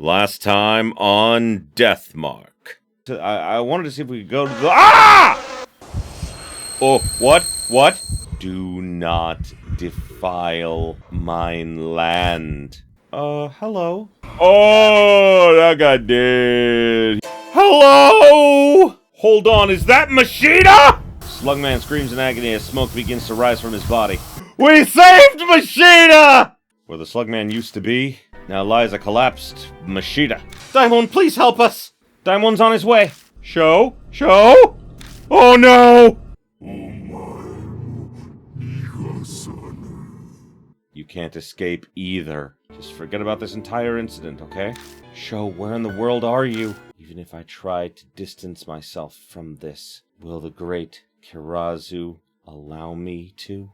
Last time on Deathmark. I wanted to see if we could go to the... Ah! Oh, what? What? Do not defile mine land. Hello? Oh, that guy did. Hello? Hold on, is that Machida? Slugman screams in agony as smoke begins to rise from his body. We saved Machida! Where the Slugman used to be, now lies a collapsed Machida. Daimon, please help us! Daimon's on his way. Shou? Shou? Oh no! You can't escape either. Just forget about this entire incident, okay? Shou, where in the world are you? Even if I try to distance myself from this, will the great Kirazu allow me to?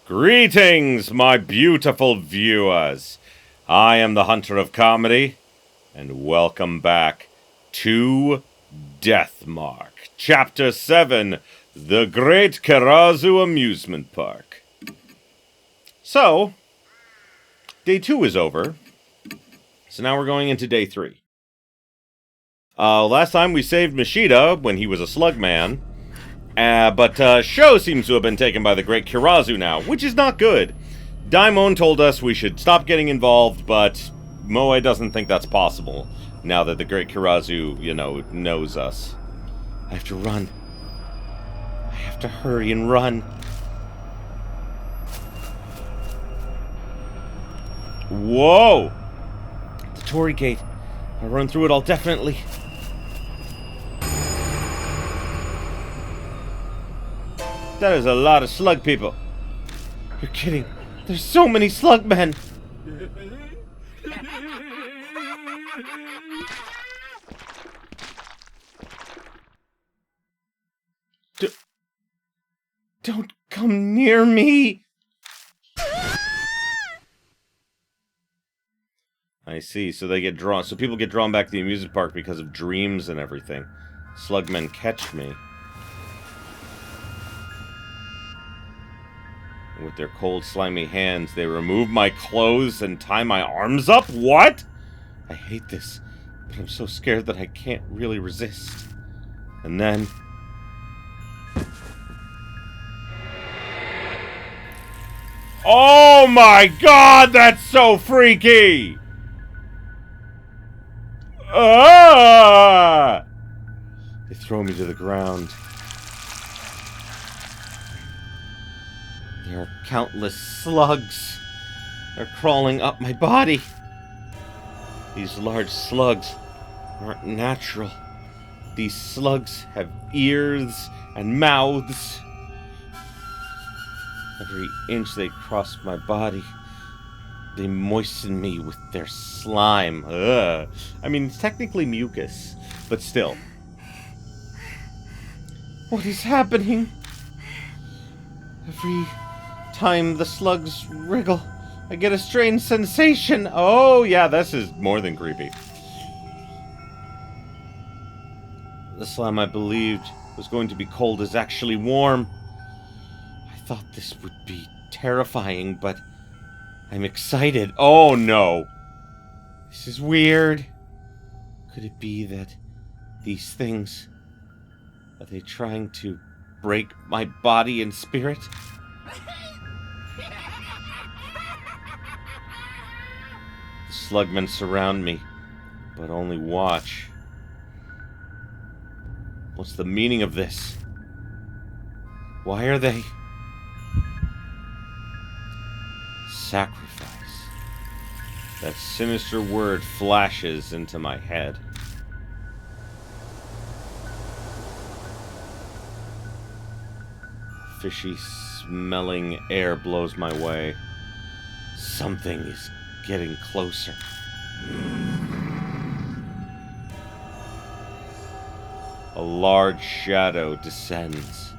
Greetings, my beautiful viewers. I am the Hunter of Comedy, and welcome back to Deathmark, Chapter 7, The Great Kirazu Amusement Park. So, Day 2 is over, so now we're going into Day 3. Last time we saved Machida when he was a slugman. But Shou seems to have been taken by the great Kirazu now, which is not good. Daimon told us we should stop getting involved, but Moe doesn't think that's possible, now that the great Kirazu, knows us. I have to run. I have to hurry and run. Whoa! The Torii Gate. I'll run through it all definitely. That is a lot of slug people. You're kidding. There's so many slug men. Don't come near me. I see. So they get drawn. So people get drawn back to the amusement park because of dreams and everything. Slugmen catch me. With their cold, slimy hands, they remove my clothes and tie my arms up? What? I hate this, but I'm so scared that I can't really resist. And then... Oh my god, that's so freaky! Ah! They throw me to the ground. There are countless slugs. They're crawling up my body. These large slugs aren't natural. These slugs have ears and mouths. Every inch they cross my body, they moisten me with their slime. Ugh. I mean, it's technically mucus, but still. What is happening? Every time the slugs wriggle, I get a strange sensation. Oh, yeah, this is more than creepy. The slime I believed was going to be cold is actually warm. I thought this would be terrifying, but I'm excited. Oh, no. This is weird. Could it be that these things, are they trying to break my body and spirit? The slugmen surround me, but only watch. What's the meaning of this? Why are they... Sacrifice. That sinister word flashes into my head. Fishy smelling air blows my way. Something is getting closer. A large shadow descends.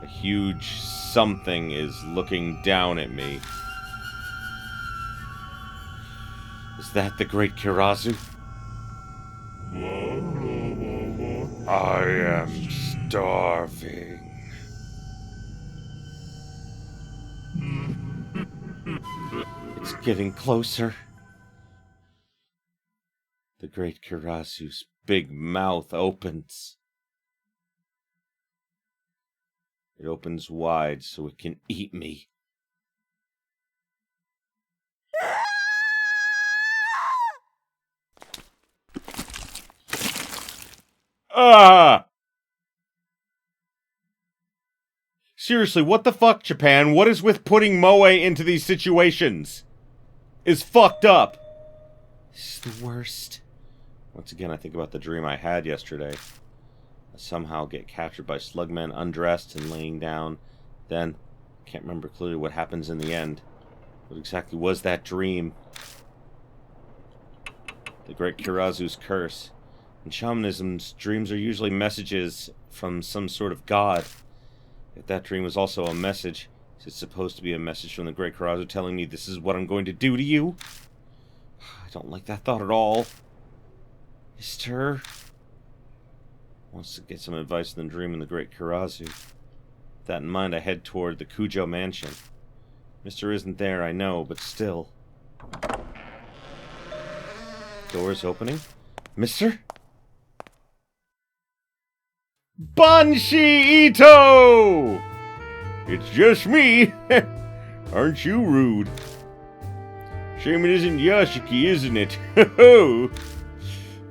A huge something is looking down at me. Is that the great Kirazu? I am starving. It's getting closer. The great Kirazu's big mouth opens. It opens wide so it can eat me. Ah! Seriously, what the fuck, Japan? What is with putting Moe into these situations? Is fucked up. This is the worst. Once again, I think about the dream I had yesterday. I somehow get captured by slugmen, undressed and laying down. Then, I can't remember clearly what happens in the end. What exactly was that dream? The great Kirazu's curse. In shamanism, dreams are usually messages from some sort of god. If that dream was also a message, is it supposed to be a message from the great Kirazu telling me this is what I'm going to do to you? I don't like that thought at all. Mister wants to get some advice from the dream and the great Kirazu. With that in mind, I head toward the Kujo mansion. Mister isn't there, I know, but still. Doors opening. Mister? Banshi Ito! It's just me! Aren't you rude? Shame it isn't Yashiki, isn't it? Ho-ho!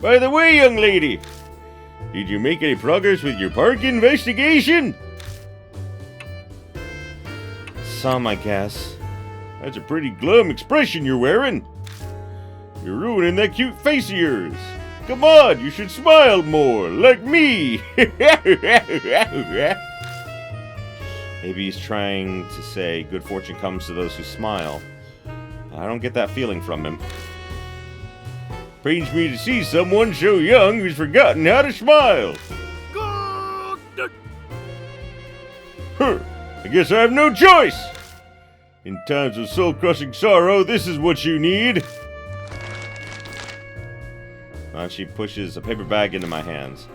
By the way, young lady, did you make any progress with your park investigation? Some, I guess. That's a pretty glum expression you're wearing. You're ruining that cute face of yours. Come on, you should smile more, like me. Maybe he's trying to say good fortune comes to those who smile. I don't get that feeling from him. Pains me to see someone so young who's forgotten how to smile. I guess I have no choice. In times of soul-crushing sorrow, this is what you need. She pushes a paper bag into my hands.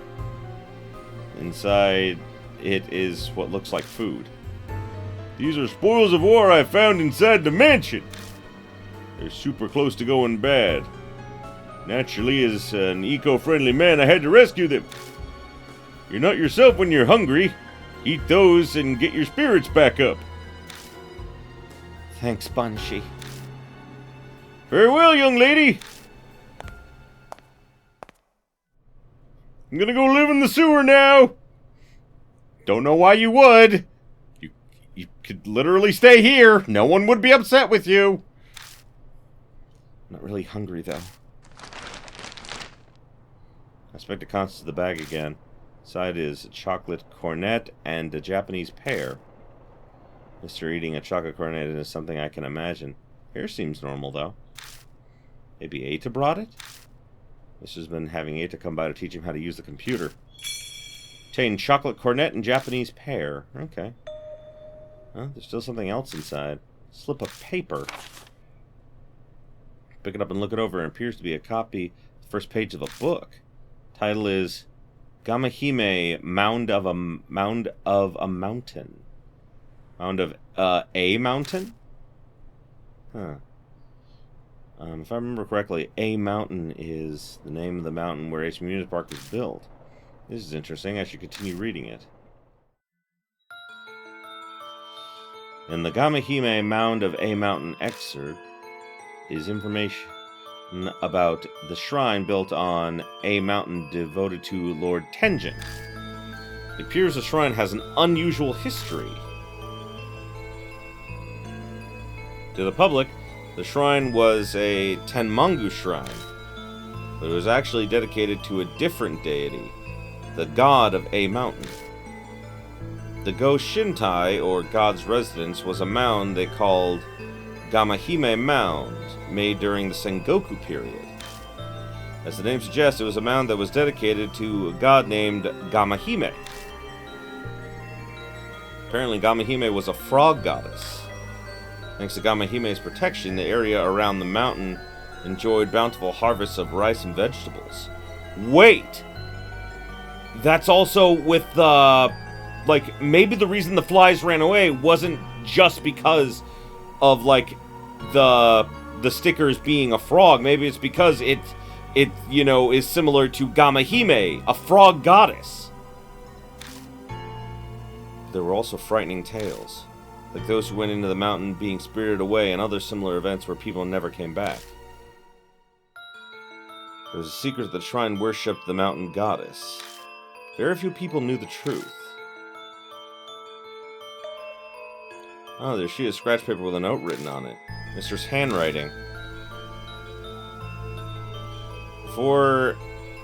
Inside, it is what looks like food. These are spoils of war I found inside the mansion. They're super close to going bad. Naturally, as an eco-friendly man, I had to rescue them. You're not yourself when you're hungry. Eat those and get your spirits back up. Thanks, Banshi. Farewell, young lady. I'm gonna go live in the sewer now. Don't know why you would. You could literally stay here. No one would be upset with you. I'm not really hungry, though. I expect the contents of the bag again. Inside is a chocolate cornet and a Japanese pear. Mr. eating a chocolate cornet is something I can imagine. Pear seems normal, though. Maybe Eita brought it? Mr.'s been having Eita come by to teach him how to use the computer. Obtain chocolate cornet and Japanese pear. Okay. Huh, there's still something else inside. Slip of paper. Pick it up and look it over. It appears to be a copy of the first page of a book. Title is Gamahime, Mound of a Mountain. Mound of a mountain? Huh. If I remember correctly, A Mountain is the name of the mountain where Amusement Park was built. This is interesting. I should continue reading it. In the Gamahime Mound of A Mountain excerpt is information about the shrine built on A Mountain devoted to Lord Tenjin. It appears the shrine has an unusual history. To the public, the shrine was a Tenmangu shrine, but it was actually dedicated to a different deity, the god of A Mountain. The Go Shintai, or God's Residence, was a mound they called Gamahime Mound, made during the Sengoku period. As the name suggests, it was a mound that was dedicated to a god named Gamahime. Apparently, Gamahime was a frog goddess. Thanks to Gamahime's protection, the area around the mountain enjoyed bountiful harvests of rice and vegetables. Wait! That's also with the... Like, maybe the reason the flies ran away wasn't just because of, like, the stickers being a frog. Maybe it's because it you know, is similar to Gamahime, a frog goddess. There were also frightening tales, like those who went into the mountain being spirited away and other similar events where people never came back. There was a secret that the shrine worshipped the mountain goddess. Very few people knew the truth. Oh, there she is, scratch paper with a note written on it. Mister's handwriting. Before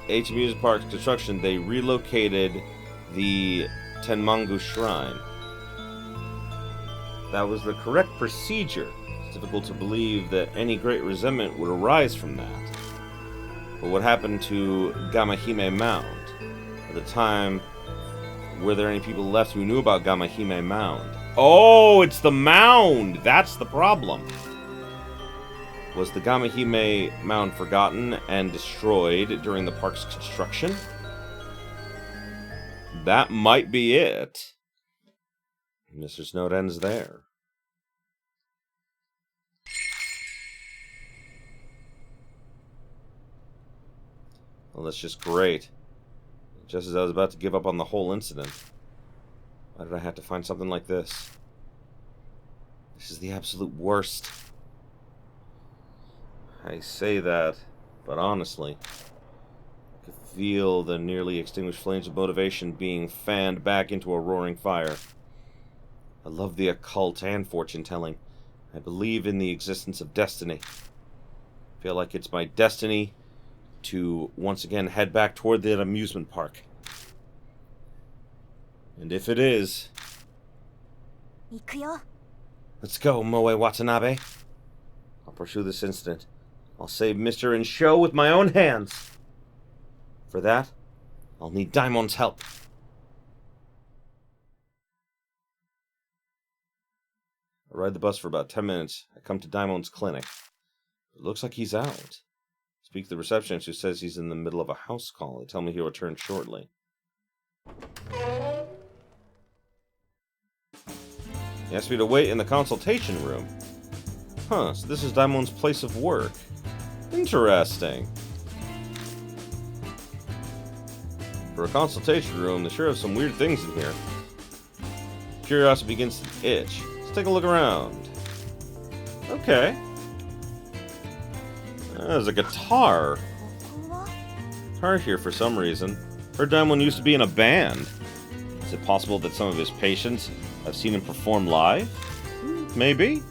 H Amusement Park's construction, they relocated the Tenmangu Shrine. That was the correct procedure. It's difficult to believe that any great resentment would arise from that. But what happened to Gamahime Mound? At the time, were there any people left who knew about Gamahime Mound? Oh, it's the mound! That's the problem. Was the Gamahime Mound forgotten and destroyed during the park's construction? That might be it. Mister's note ends there. Well, that's just great. Just as I was about to give up on the whole incident. Why did I have to find something like this? This is the absolute worst. I say that, but honestly, I could feel the nearly extinguished flames of motivation being fanned back into a roaring fire. I love the occult and fortune-telling. I believe in the existence of destiny. I feel like it's my destiny to once again head back toward the amusement park. And if it is... Let's go, Moe Watanabe. I'll pursue this incident. I'll save Mr. and Shou with my own hands. For that, I'll need Daimon's help. I ride the bus for about 10 minutes. I come to Daimon's clinic. It looks like he's out. Speak to the receptionist, who says he's in the middle of a house call. They tell me he'll return shortly. He asked me to wait in the consultation room. Huh, so this is Daimon's place of work. Interesting. For a consultation room, they sure have some weird things in here. Curiosity begins to itch. Let's take a look around. Okay. There's a guitar. Guitar here for some reason. Heard Daimon used to be in a band. Is it possible that some of his patients have seen him perform live? Maybe.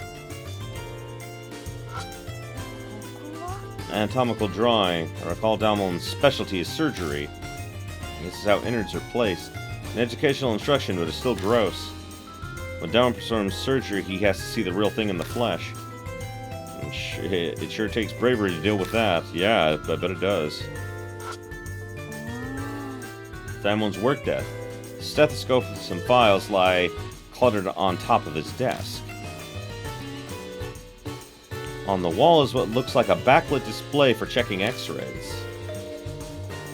Anatomical drawing. I recall Daimon's specialty is surgery. This is how innards are placed. An educational instruction, but it's still gross. When Daimon performs surgery, he has to see the real thing in the flesh. It sure takes bravery to deal with that. Yeah, I bet it does. Daimon's work desk. A stethoscope and some files lie cluttered on top of his desk. On the wall is what looks like a backlit display for checking x-rays.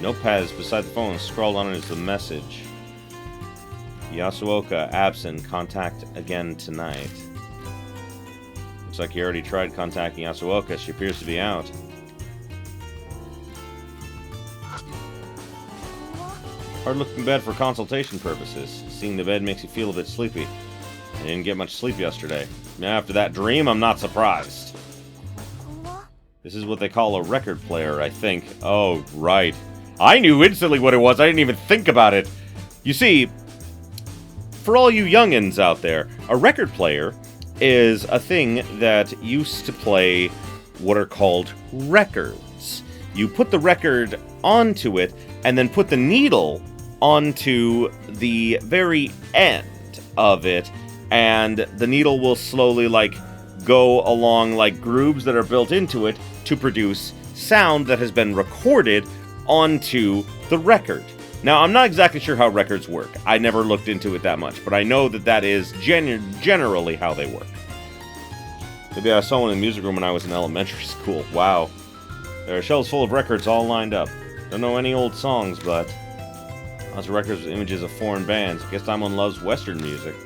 Notepads beside the phone, scrawled on it is the message. Yasuoka absent, contact again tonight. Looks like he already tried contacting Yasuoka. She appears to be out. Hard-looking bed for consultation purposes. Seeing the bed makes you feel a bit sleepy. I didn't get much sleep yesterday. After that dream, I'm not surprised. This is what they call a record player, I think. Oh, right. I knew instantly what it was. I didn't even think about it. You see, for all you youngins out there, a record player is a thing that used to play what are called records. You put the record onto it, and then put the needle onto the very end of it, and the needle will slowly, like, go along, like, grooves that are built into it to produce sound that has been recorded onto the record. Now, I'm not exactly sure how records work. I never looked into it that much, but I know that that is generally how they work. Maybe I saw one in the music room when I was in elementary school. Wow. There are shelves full of records all lined up. Don't know any old songs, but lots of records with images of foreign bands. Guess Daimon loves Western music.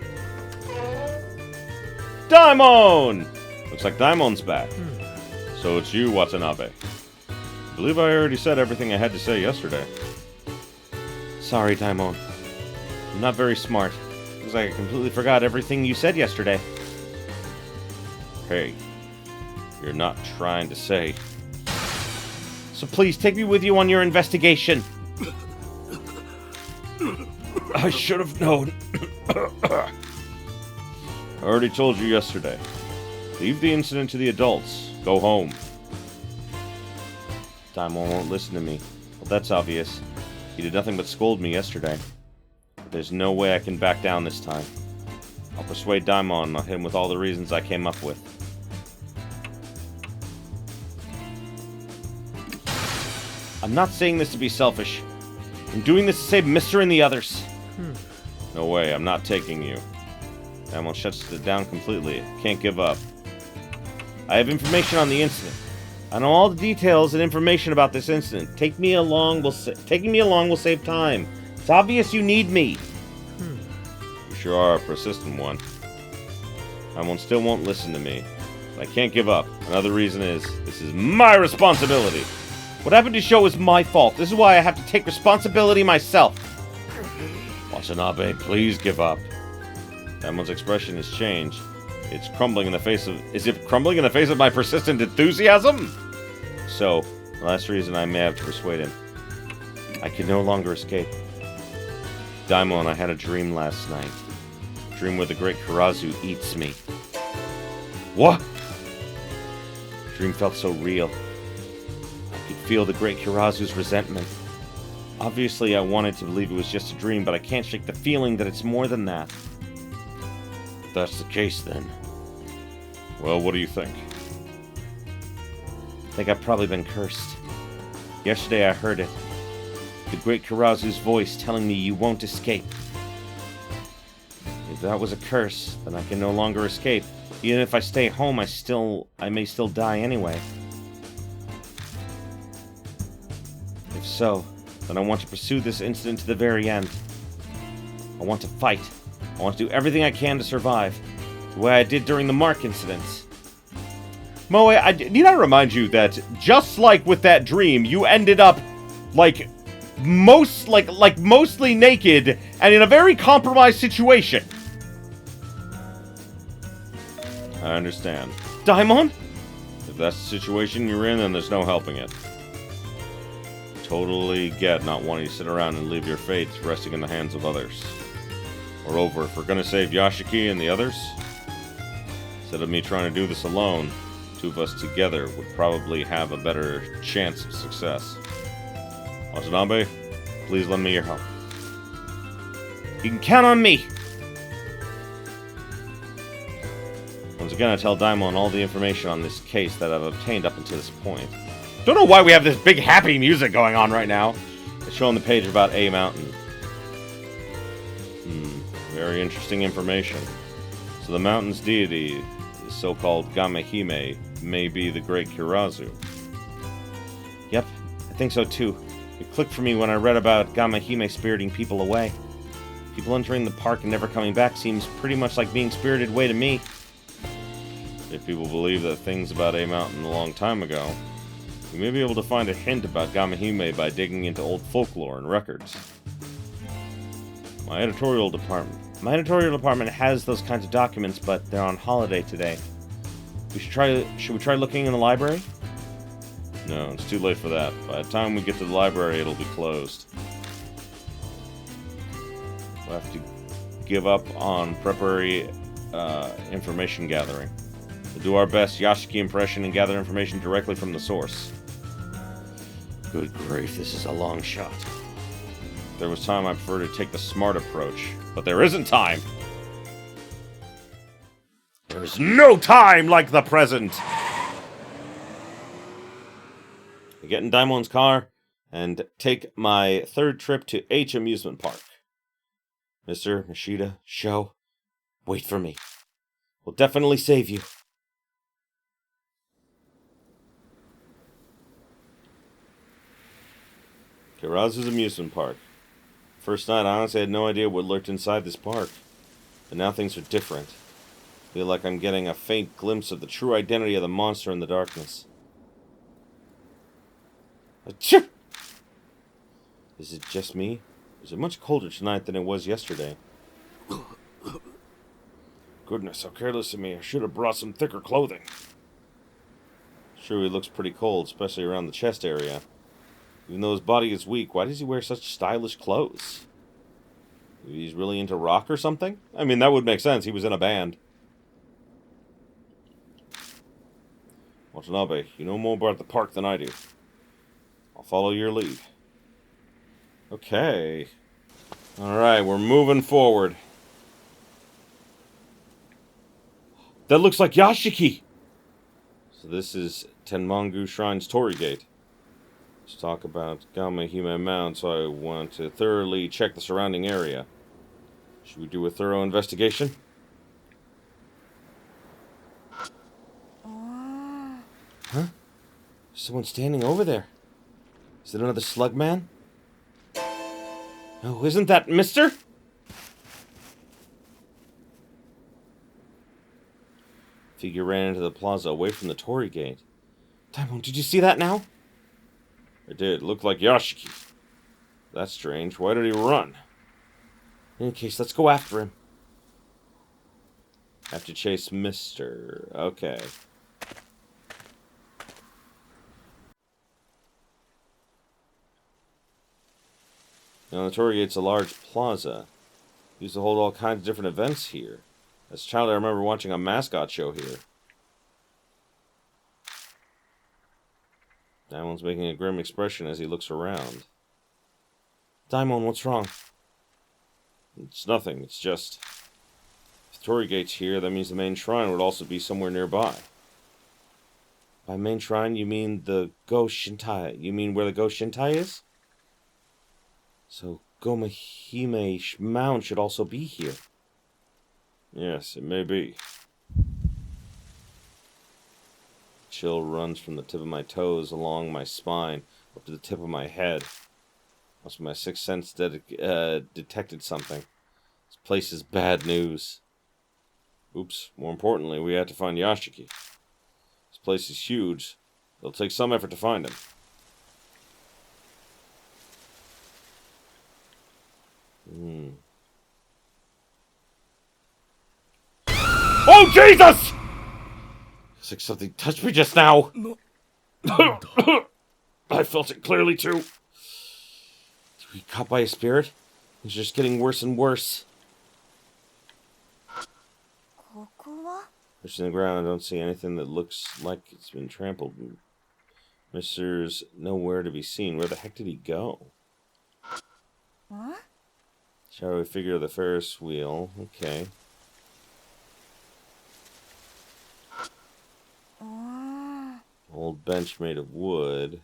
Daimon! Looks like Daimon's back. So it's you, Watanabe. I believe I already said everything I had to say yesterday. Sorry, Daimon. I'm not very smart. Looks like I completely forgot everything you said yesterday. Hey, you're not trying to say. So please, take me with you on your investigation. I should have known. I already told you yesterday. Leave the incident to the adults. Go home. Daimon won't listen to me. Well, that's obvious. He did nothing but scold me yesterday. But there's no way I can back down this time. I'll persuade Daimon on him with all the reasons I came up with. I'm not saying this to be selfish. I'm doing this to save Mister and the others. No way, I'm not taking you. Daimon shuts it down completely. Can't give up. I have information on the incident. I know all the details and information about this incident. Taking me along will save time. It's obvious you need me. You sure are a persistent one. Daimon still won't listen to me. But I can't give up. Another reason is, this is my responsibility. What happened to Shou is my fault. This is why I have to take responsibility myself. Watanabe, please give up. Daimon's expression has changed. It's crumbling in the face of... Is it crumbling in the face of my persistent enthusiasm? So, the last reason I may have to persuade him. I can no longer escape. Daimon, I had a dream last night. A dream where the great Karazu eats me. What? The dream felt so real. I could feel the great Karazu's resentment. Obviously, I wanted to believe it was just a dream, but I can't shake the feeling that it's more than that. If that's the case, then... Well, what do you think? I think I've probably been cursed. Yesterday I heard it. The great Karazu's voice telling me you won't escape. If that was a curse, then I can no longer escape. Even if I stay home, I may still die anyway. If so, then I want to pursue this incident to the very end. I want to fight. I want to do everything I can to survive. The way I did during the Mark incidents. Moe, need I remind you that just like with that dream, you ended up like mostly naked and in a very compromised situation. I understand. Daimon? If that's the situation you're in, then there's no helping it. Totally get not wanting to sit around and leave your fate resting in the hands of others. Moreover, if we're gonna save Yashiki and the others, instead of me trying to do this alone, two of us together would probably have a better chance of success. Watanabe, please lend me your help. You can count on me! Once again, I tell Daimon all the information on this case that I've obtained up until this point. Don't know why we have this big happy music going on right now. It's showing the page about A Mountain. Very interesting information. So the mountain's deity, the so-called Gamehime, may be the great Kirazu. Yep, I think so too. It clicked for me when I read about Gamehime spiriting people away. People entering the park and never coming back seems pretty much like being spirited away to me. If people believe that things about A Mountain a long time ago, we may be able to find a hint about Gamehime by digging into old folklore and records. My editorial department has those kinds of documents, but they're on holiday today. Should we try looking in the library? No, it's too late for that. By the time we get to the library, it'll be closed. We'll have to give up on preparatory information gathering. We'll do our best Yashiki impression and gather information directly from the source. Good grief, this is a long shot. If there was time, I prefer to take the smart approach. But there isn't time! There's no time like the present! I get in Daimon's car and take my third trip to H Amusement Park. Mr. Mashida, Shou, wait for me. We'll definitely save you. Karazu's Amusement Park. First night, I honestly had no idea what lurked inside this park. But now things are different. I feel like I'm getting a faint glimpse of the true identity of the monster in the darkness. Achoo! Is it just me? Is it much colder tonight than it was yesterday? Goodness, how careless of me. I should have brought some thicker clothing. Sure, he looks pretty cold, especially around the chest area. Even though his body is weak, why does he wear such stylish clothes? Maybe he's really into rock or something? I mean, that would make sense. He was in a band. Watanabe, you know more about the park than I do. I'll follow your lead. Okay. Alright, we're moving forward. That looks like Yashiki! So this is Tenmongu Shrine's Torii Gate. Let's talk about Gamehime Mound, so I want to thoroughly check the surrounding area. Should we do a thorough investigation? Huh? Someone standing over there. Is it another slug man? Oh, isn't that Mister? Figure ran into the plaza away from the Torii Gate. Daimon, did you see that now? I did. It looked like Yashiki. That's strange. Why did he run? In any case, let's go after him. Have to chase Mister. Okay. Now, the Torii Gate's a large plaza. Used to hold all kinds of different events here. As a child, I remember watching a mascot show here. Daimon's making a grim expression as he looks around. Daimon, what's wrong? It's nothing, it's just... If the Torii Gate's here, that means the main shrine would also be somewhere nearby. By main shrine, you mean the Go Shintai? You mean where the Go Shintai is? So, Gamehime Mound should also be here. Yes, it may be. Chill runs from the tip of my toes along my spine up to the tip of my head. Must be my sixth sense detected something. This place is bad news. Oops, more importantly, we have to find Yashiki. This place is huge. It'll take some effort to find him. Oh, Jesus! It's like something touched me just now. I felt it clearly, too. Did we get caught by a spirit? It's just getting worse and worse. Pushing the ground, I don't see anything that looks like it's been trampled. Mister's nowhere to be seen. Where the heck did he go? Huh? Shadowy figure of the Ferris wheel. Okay. Old bench made of wood.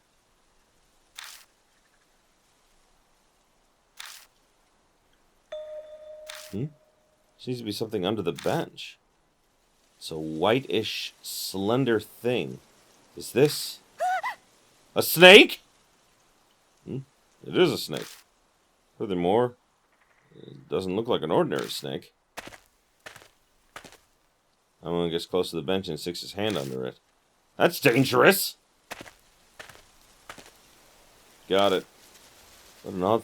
Seems to be something under the bench. It's a whitish, slender thing. Is this a snake? It is a snake. Furthermore, it doesn't look like an ordinary snake. Someone gets close to the bench and sticks his hand under it. That's dangerous! Got it. What an odd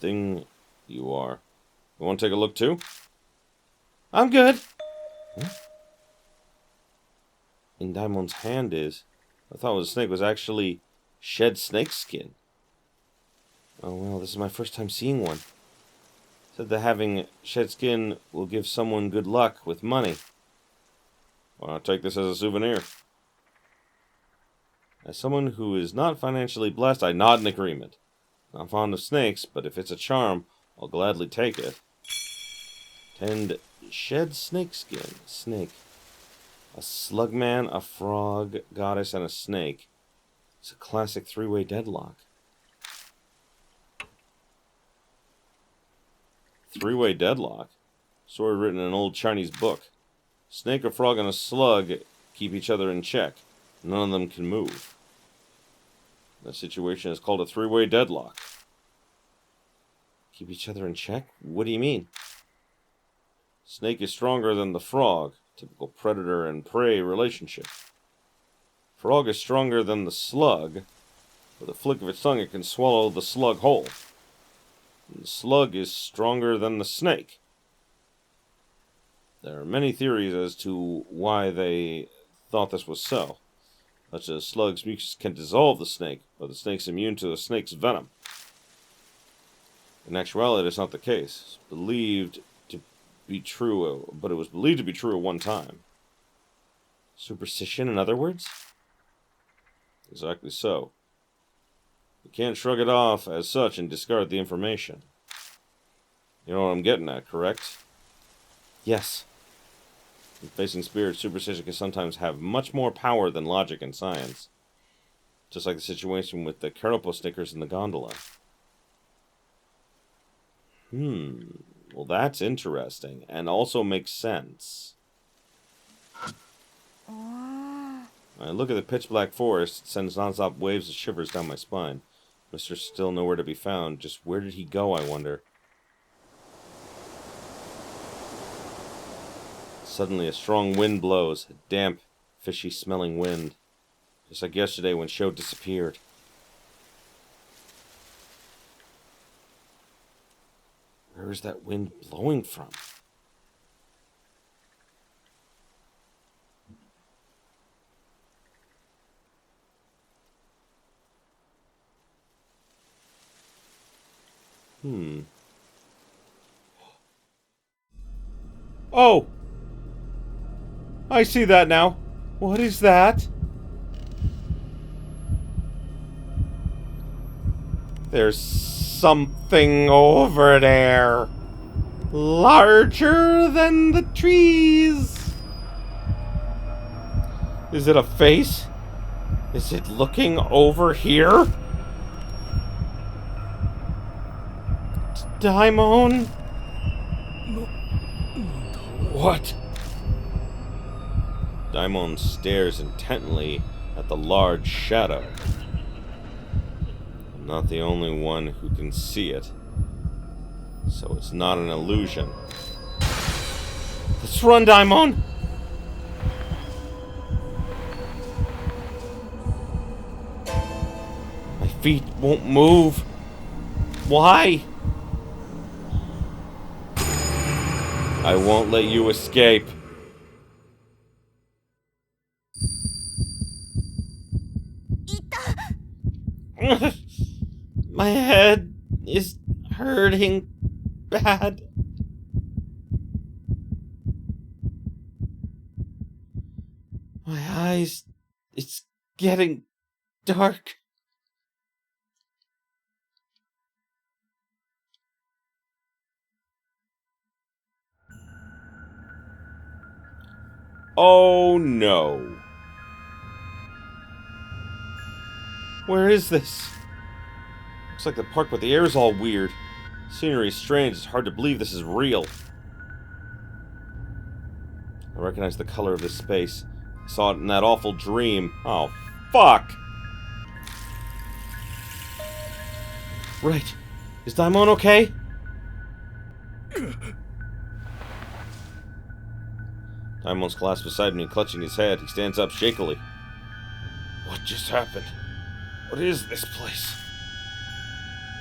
thing you are. You want to take a look too? I'm good. In Daimon's hand is... I thought it was a snake. Was actually shed snake skin. Oh well, this is my first time seeing one. Said that having shed skin will give someone good luck with money. Well, I'll take this as a souvenir. As someone who is not financially blessed, I nod in agreement. Not fond of snakes, but if it's a charm, I'll gladly take it. Tend shed snake skin. Snake. A slugman, a frog, goddess, and a snake. It's a classic three-way deadlock. Three-way deadlock? Story written in an old Chinese book. Snake, a frog, and a slug keep each other in check. None of them can move. That situation is called a three-way deadlock. Keep each other in check? What do you mean? Snake is stronger than the frog. Typical predator and prey relationship. Frog is stronger than the slug. With a flick of its tongue, it can swallow the slug whole. And the slug is stronger than the snake. There are many theories as to why they thought this was so. Such as slug's mucus can dissolve the snake, but the snake's immune to the snake's venom. In actuality, it's not the case. It's believed to be true, but it was believed to be true at one time. Superstition, in other words? Exactly so. You can't shrug it off as such and discard the information. You know what I'm getting at, correct? Yes. In facing spirits, superstition can sometimes have much more power than logic and science. Just like the situation with the Carapo stickers in the gondola. Well, that's interesting, and also makes sense. I look at the pitch-black forest. It sends non-stop waves of shivers down my spine. Mister's still nowhere to be found. Just where did he go, I wonder? Suddenly, a strong wind blows. A damp, fishy-smelling wind. Just like yesterday when Shou disappeared. Where is that wind blowing from? Oh! I see that now. What is that? There's something over there. Larger than the trees. Is it a face? Is it looking over here? Daimon? What? Daimon stares intently at the large shadow. I'm not the only one who can see it. So it's not an illusion. Let's run, Daimon! My feet won't move. Why? I won't let you escape. My head is hurting bad. My eyes, it's getting dark. Oh no. Where is this? Looks like the park, but the air is all weird. Scenery is strange. It's hard to believe this is real. I recognize the color of this space. I saw it in that awful dream. Oh, fuck! Right. Is Daimon okay? Daimon's collapsed beside me, clutching his head. He stands up shakily. What just happened? What is this place?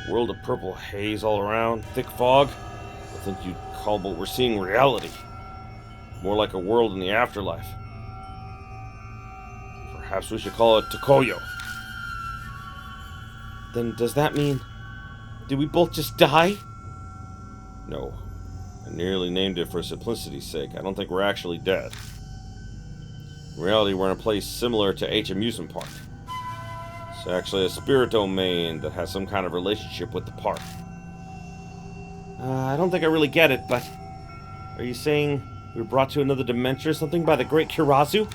A world of purple haze all around, thick fog. I think you'd call what we're seeing reality. More like a world in the afterlife. Perhaps we should call it Tokoyo. Then does that mean... did we both just die? No. I nearly named it for simplicity's sake. I don't think we're actually dead. In reality, we're in a place similar to H Amusement Park. It's actually a spirit domain that has some kind of relationship with the park. I don't think I really get it, but... are you saying we were brought to another dimension or something by the great Kirazu?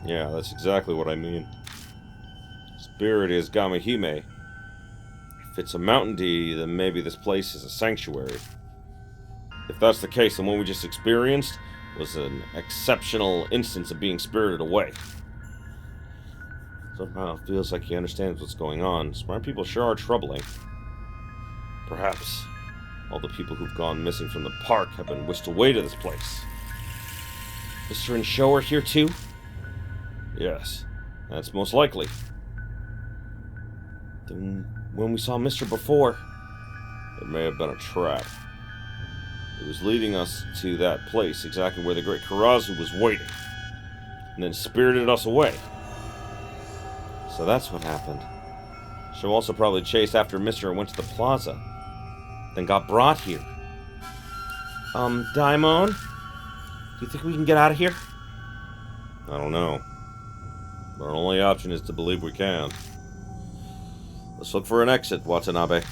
Yeah, that's exactly what I mean. spirit is Gamahime. If it's a mountain deity, then maybe this place is a sanctuary. If that's the case, then what we just experienced was an exceptional instance of being spirited away. Somehow it feels like he understands what's going on. Smart people sure are troubling. Perhaps all the people who've gone missing from the park have been whisked away to this place. Mr. and Shou are here too? Yes, that's most likely. Then when we saw Mr. before, it may have been a trap. It was leading us to that place, exactly where the great Karazu was waiting, and then spirited us away. So that's what happened. Shou also probably chased after Mr. and went to the plaza, then got brought here. Daimon? Do you think we can get out of here? I don't know. Our only option is to believe we can. Let's look for an exit, Watanabe.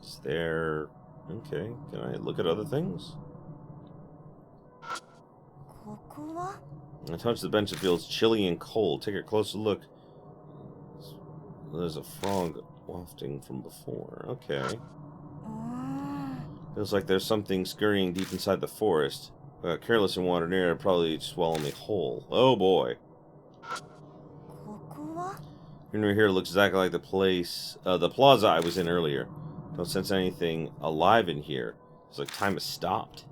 Is there... Okay, can I look at other things? I touch the bench, it feels chilly and cold. Take a closer look. There's a frog wafting from before. Okay. Feels like there's something scurrying deep inside the forest. Careless and wander near, it'd probably swallow me whole. Oh boy. Here looks exactly like the place, the plaza I was in earlier. Don't sense anything alive in here. It's like time has stopped.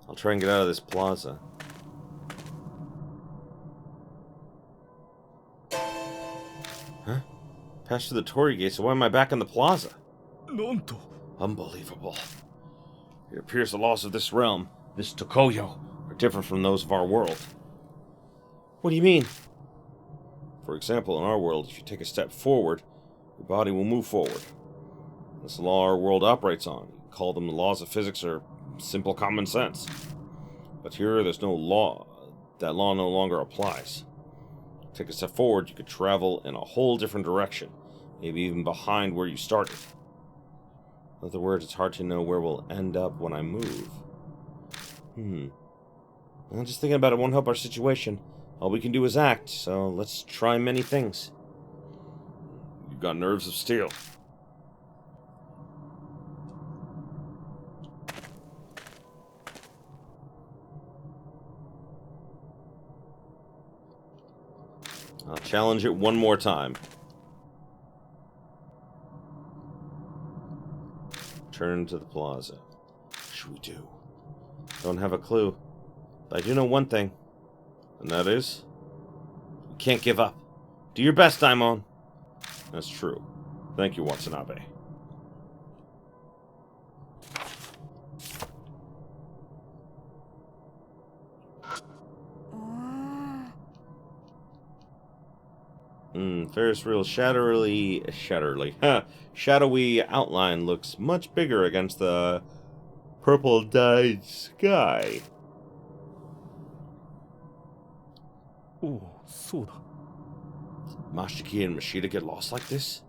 I'll try and get out of this plaza. Huh? Passed through the Torii gate, so why am I back in the plaza? Unbelievable. It appears the laws of this realm, this Tokoyo, are different from those of our world. What do you mean? For example, in our world, if you take a step forward, your body will move forward. That's the law our world operates on. You can call them the laws of physics or simple common sense. But here, there's no law. That law no longer applies. Take a step forward, you could travel in a whole different direction. Maybe even behind where you started. In other words, it's hard to know where we'll end up when I move. I'm just thinking about it won't help our situation. All we can do is act, so let's try many things. You've got nerves of steel. I'll challenge it one more time. Turn to the plaza. What should we do? Don't have a clue. But I do know one thing. And that is... we can't give up. Do your best, Daimon. That's true. Thank you, Watanabe. Ferris wheel shadowy outline looks much bigger against the purple dyed sky. Oh, so da. Did Yashiki and Mashita get lost like this?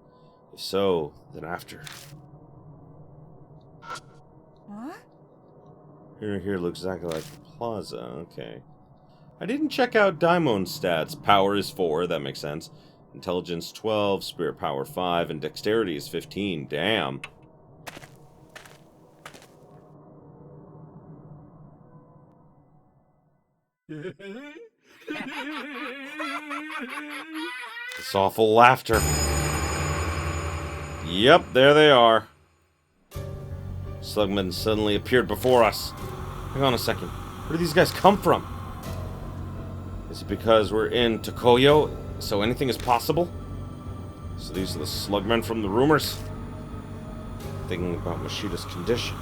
If so, then after. Huh? Here looks exactly like the plaza. Okay. I didn't check out Daimon's stats. Power is 4, that makes sense. Intelligence 12, Spirit Power 5, and Dexterity is 15. Damn. This awful laughter. Yep, there they are. Slugmen suddenly appeared before us. Hang on a second. Where do these guys come from? Is it because we're in Tokoyo, so anything is possible? So these are the slugmen from the rumors? Thinking about Mashita's condition.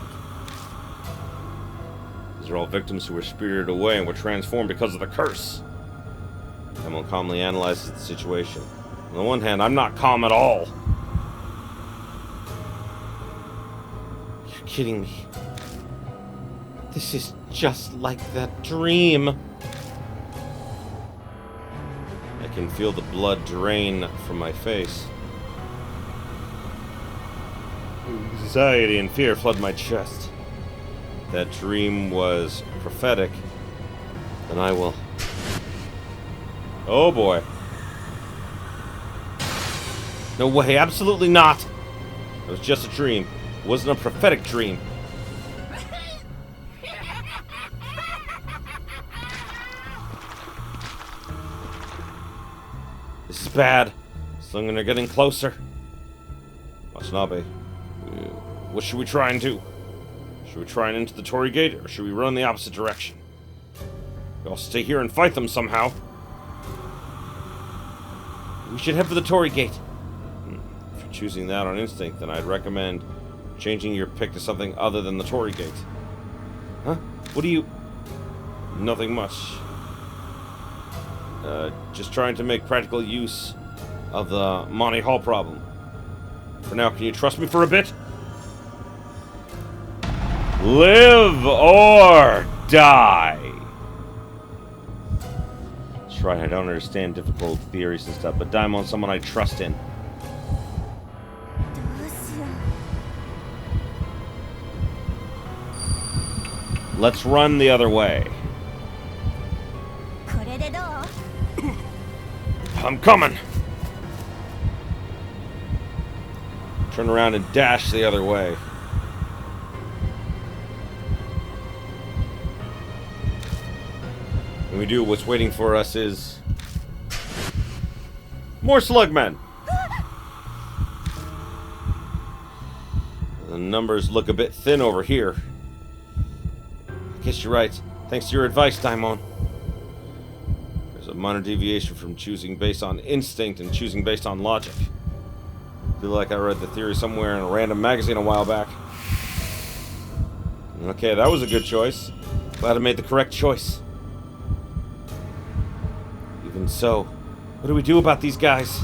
These are all victims who were spirited away and were transformed because of the curse. Daimon calmly analyzes the situation. On the one hand, I'm not calm at all. You're kidding me. This is just like that dream. I can feel the blood drain from my face. Anxiety and fear flooded my chest. If that dream was prophetic, then I will... Oh boy. No way, absolutely not! It was just a dream. It wasn't a prophetic dream. This is bad. Slingmen are getting closer. Watanabe, what should we try and do? Should we try and enter the Torii Gate, or should we run the opposite direction? We'll stay here and fight them somehow. We should head for the Torii Gate. If you're choosing that on instinct, then I'd recommend changing your pick to something other than the Torii Gate. Huh? What do you... Nothing much. Just trying to make practical use of the Monty Hall problem. For now, can you trust me for a bit? Live or die! That's right, I don't understand difficult theories and stuff, but Daimon's someone I trust in. Let's run the other way. I'm coming! Turn around and dash the other way. When we do, what's waiting for us is... more slugmen! The numbers look a bit thin over here. I guess you're right. Thanks to your advice, Daimon. There's a minor deviation from choosing based on instinct and choosing based on logic. I feel like I read the theory somewhere in a random magazine a while back. Okay, that was a good choice. Glad I made the correct choice. Even so, what do we do about these guys?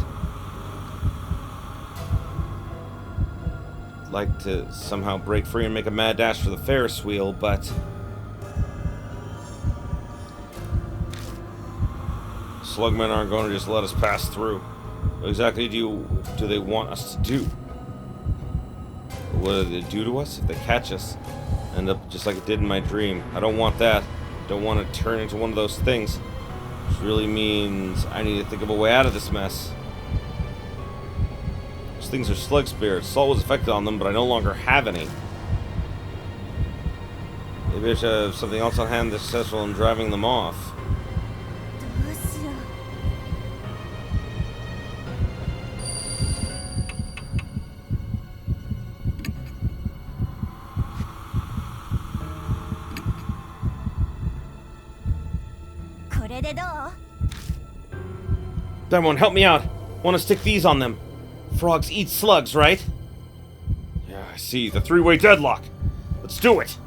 I'd like to somehow break free and make a mad dash for the Ferris wheel, but... Slugmen aren't going to just let us pass through. What exactly do they want us to do? What do they do to us? If they catch us, end up just like it did in my dream. I don't want that. Don't want to turn into one of those things. Which really means I need to think of a way out of this mess. Those things are slug spirits. Salt was affected on them, but I no longer have any. Maybe I should have something else on hand that's successful in driving them off. Daimon, help me out. Want to stick these on them. Frogs eat slugs, right? Yeah, I see. The three-way deadlock. Let's do it.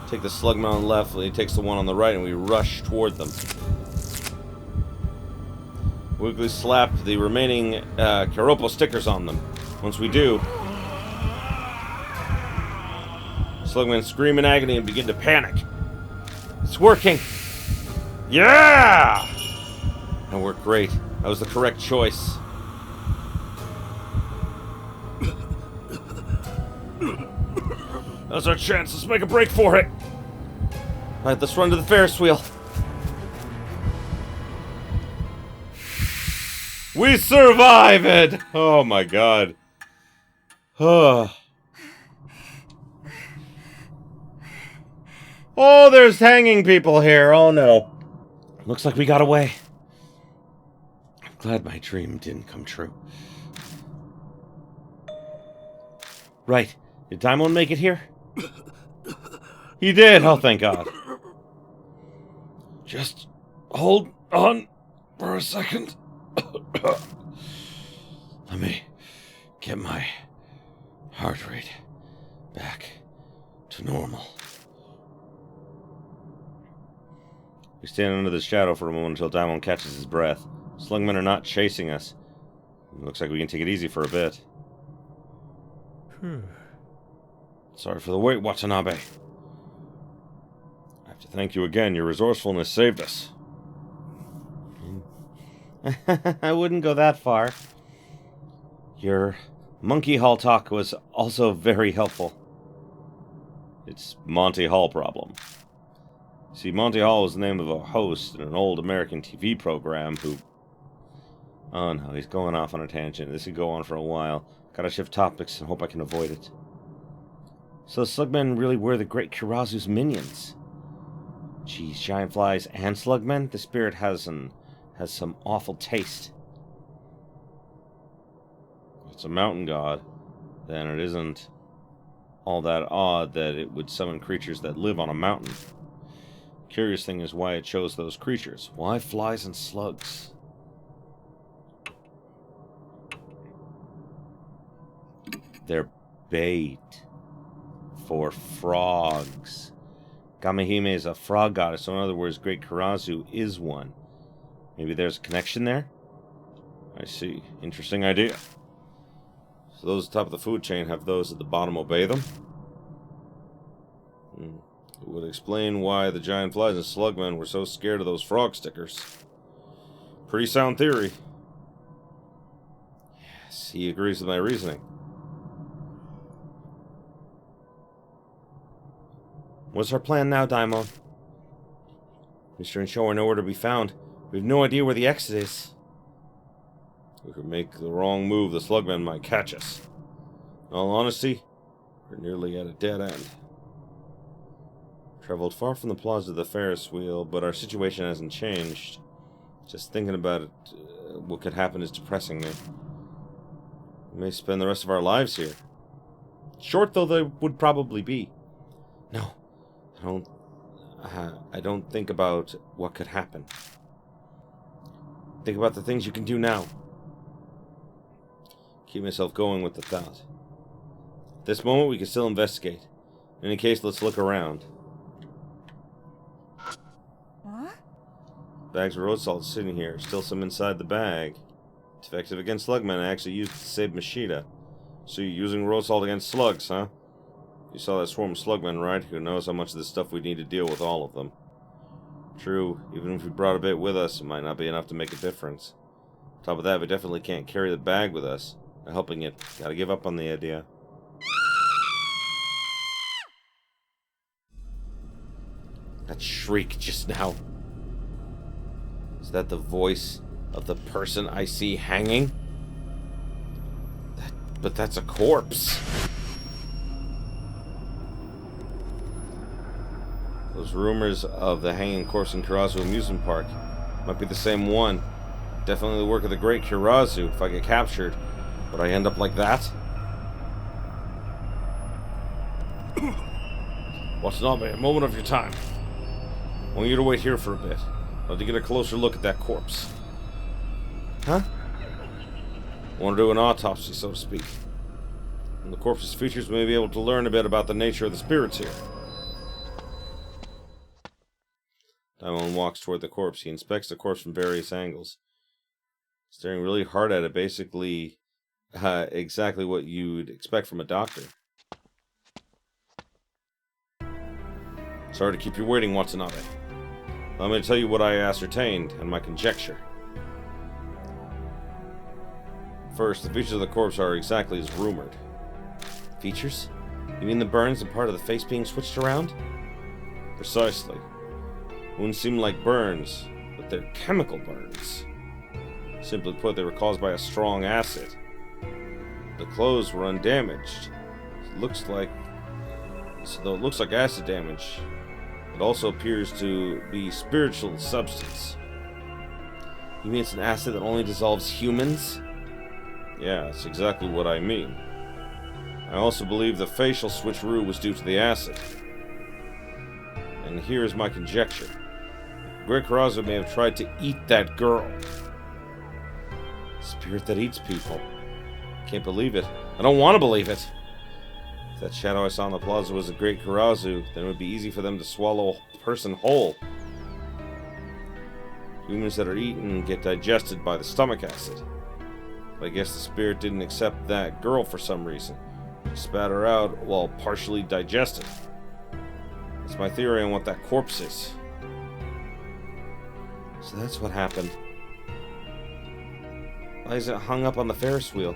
Take the slugman on the left, and he takes the one on the right, and we rush toward them. Weekly slap the remaining Karopo stickers on them. Once we do, slugmen scream in agony and begin to panic. It's working! Yeah! That worked great. That was the correct choice. That's our chance. Let's make a break for it. Alright, let's run to the Ferris wheel. We survive it! Oh my god. Oh, there's hanging people here. Oh no. Looks like we got away. I'm glad my dream didn't come true. Right. Did Daimon make it here? He did. Oh, thank God. Just hold on for a second. Let me get my heart rate back to normal. We stand under the shadow for a moment until Daimon catches his breath. Slugmen are not chasing us. It looks like we can take it easy for a bit. Sorry for the wait, Watanabe. I have to thank you again. Your resourcefulness saved us. I wouldn't go that far. You're Monkey Hall talk was also very helpful. It's Monty Hall problem. See, Monty Hall was the name of a host in an old American TV program who... Oh no, he's going off on a tangent. This could go on for a while. Gotta shift topics and hope I can avoid it. So the slugmen really were the great Kirazu's minions. Geez, giant flies and slugmen? The spirit has some awful taste. If it's a mountain god, then it isn't all that odd that it would summon creatures that live on a mountain. Curious thing is why it chose those creatures. Why flies and slugs? They're bait for frogs. Kamehime is a frog goddess, so in other words, Great Kirazu is one. Maybe there's a connection there? I see. Interesting idea. So those at the top of the food chain have those at the bottom obey them? It would explain why the giant flies and slugmen were so scared of those frog stickers. Pretty sound theory. Yes, he agrees with my reasoning. What's our plan now, Daimon? Mr. and Shou are nowhere to be found. We have no idea where the exit is. If we could make the wrong move, the slugmen might catch us. In all honesty, we're nearly at a dead end. Traveled far from the plaza of the Ferris wheel, but our situation hasn't changed. Just thinking about it, what could happen is depressing me. We may spend the rest of our lives here. Short though they would probably be. No, I don't think about what could happen. Think about the things you can do now. Keep myself going with the thought. At this moment, we can still investigate. In any case, let's look around. What? Bags of road salt sitting here. Still some inside the bag. It's effective against slugmen. I actually used it to save Mashita. So you're using road salt against slugs, huh? You saw that swarm of slugmen, right? Who knows how much of this stuff we need to deal with all of them. True, even if we brought a bit with us, it might not be enough to make a difference. On top of that, we definitely can't carry the bag with us. By helping it, gotta give up on the idea. That shriek just now. Is that the voice of the person I see hanging? But that's a corpse. Those rumors of the hanging corpse in Kirazu Amusement Park might be the same one. Definitely the work of the great Kirazu. If I get captured, would I end up like that? Watanabe, a moment of your time. I want you to wait here for a bit. I'd like to get a closer look at that corpse. Huh? I want to do an autopsy, so to speak. From the corpse's features, we may be able to learn a bit about the nature of the spirits here. Daimon walks toward the corpse. He inspects the corpse from various angles. Staring really hard at it, basically exactly what you'd expect from a doctor. Sorry to keep you waiting, Watanabe. Let me tell you what I ascertained and my conjecture. First, the features of the corpse are exactly as rumored. Features? You mean the burns and part of the face being switched around? Precisely. Wounds seem like burns, but they're chemical burns. Simply put, they were caused by a strong acid. The clothes were undamaged. Though it looks like acid damage, it also appears to be spiritual substance. You mean it's an acid that only dissolves humans? Yeah, that's exactly what I mean. I also believe the facial switcheroo was due to the acid. And here is my conjecture. Great Kirazu may have tried to eat that girl. Spirit that eats people. Can't believe it. I don't want to believe it. If that shadow I saw on the plaza was a Great Kirazu, then it would be easy for them to swallow a person whole. Humans that are eaten get digested by the stomach acid. But I guess the spirit didn't accept that girl for some reason. Spat her out while partially digested. That's my theory on what that corpse is. So that's what happened. Why is it hung up on the Ferris wheel?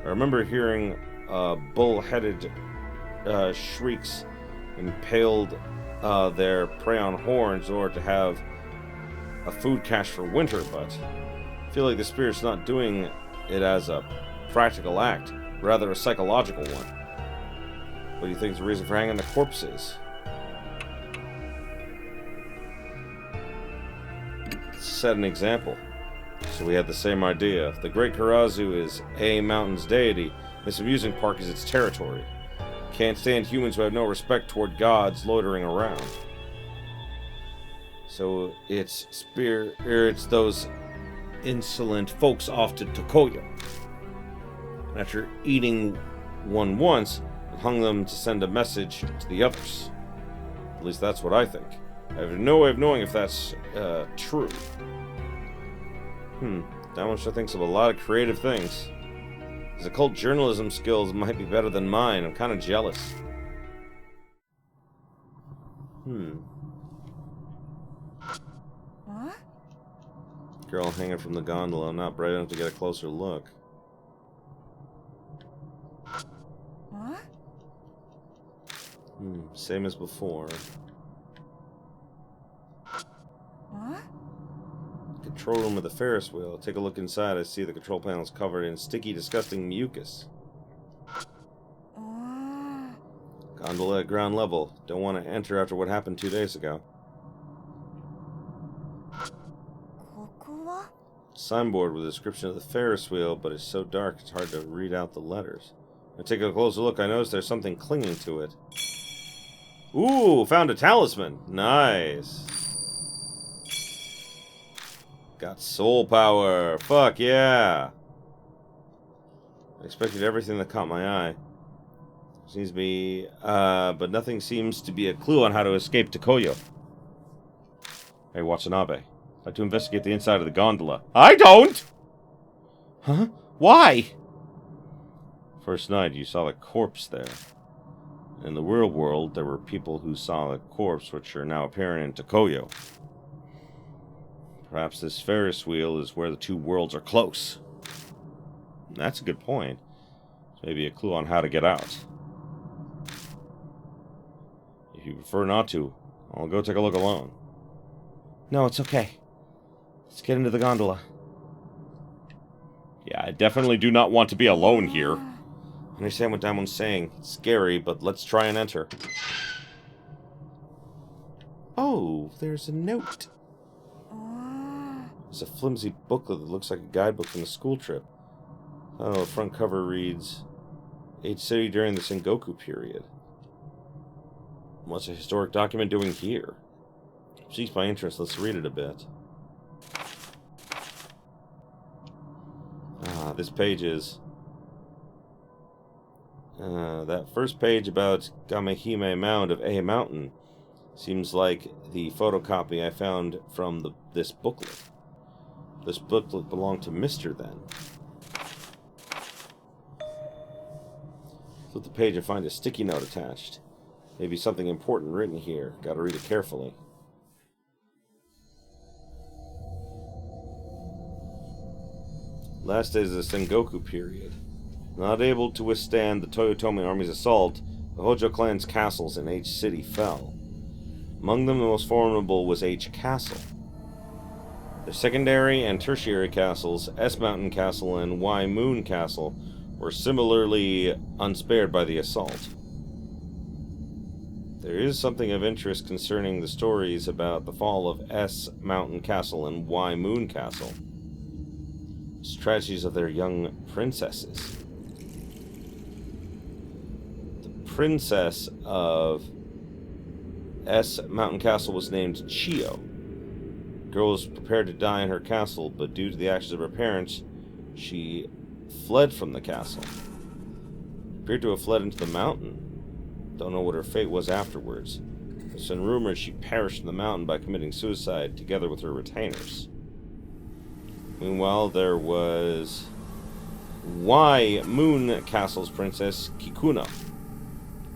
I remember hearing bull-headed shrieks impaled their prey on horns in order to have a food cache for winter, but I feel like the spirit's not doing it as a practical act, rather a psychological one. What do you think is the reason for hanging the corpses? Set an example. So we had the same idea. The Great Karazu is A Mountain's deity. This amusement park is its territory. Can't stand humans who have no respect toward gods loitering around. So it's spirits those insolent folks off to Tokoyo. After eating one once, it hung them to send a message to the others. At least that's what I think. I have no way of knowing if that's true. Daimon sure thinks of a lot of creative things. His occult journalism skills might be better than mine. I'm kind of jealous. What? Girl hanging from the gondola, not bright enough to get a closer look. What? Same as before. What? Control room with the Ferris wheel. Take a look inside. I see the control panel's covered in sticky, disgusting mucus. Gondola at ground level. Don't want to enter after what happened 2 days ago. Signboard with a description of the Ferris wheel, but it's so dark it's hard to read out the letters. I take a closer look. I notice there's something clinging to it. Ooh, found a talisman. Nice. Got soul power. Fuck yeah. I expected everything that caught my eye. Seems to be, but nothing seems to be a clue on how to escape Tokoyo. Hey, Watanabe. I'd like to investigate the inside of the gondola. I don't! Huh? Why? First night, you saw a corpse there. In the real world, there were people who saw a corpse which are now apparent in Tokoyo. Perhaps this Ferris wheel is where the two worlds are close. That's a good point. It's maybe a clue on how to get out. If you prefer not to, I'll go take a look alone. No, it's okay. Let's get into the gondola. Yeah, I definitely do not want to be alone here. I understand what Daimon's saying. It's scary, but let's try and enter. Oh, there's a note. It's a flimsy booklet that looks like a guidebook from a school trip. Oh, the front cover reads, Age City during the Sengoku period. What's a historic document doing here? Piques my interest. Let's read it a bit. This page is... that first page about Gamehime Mound of A Mountain seems like the photocopy I found from this booklet. This booklet belonged to Mr. then. Flip the page and find a sticky note attached. Maybe something important written here. Gotta read it carefully. Last days of the Sengoku period. Not able to withstand the Toyotomi army's assault, the Hojo clan's castles in H City fell. Among them, the most formidable was H Castle. The secondary and tertiary castles, S Mountain Castle and Y Moon Castle, were similarly unspared by the assault. There is something of interest concerning the stories about the fall of S Mountain Castle and Y Moon Castle. Tragedies of their young princesses. The princess of S Mountain Castle was named Chio. The girl was prepared to die in her castle, but due to the actions of her parents, she fled from the castle. Appeared to have fled into the mountain. Don't know what her fate was afterwards. There's been rumors she perished in the mountain by committing suicide together with her retainers. Meanwhile, there was Y Moon Castle's princess, Kikuno.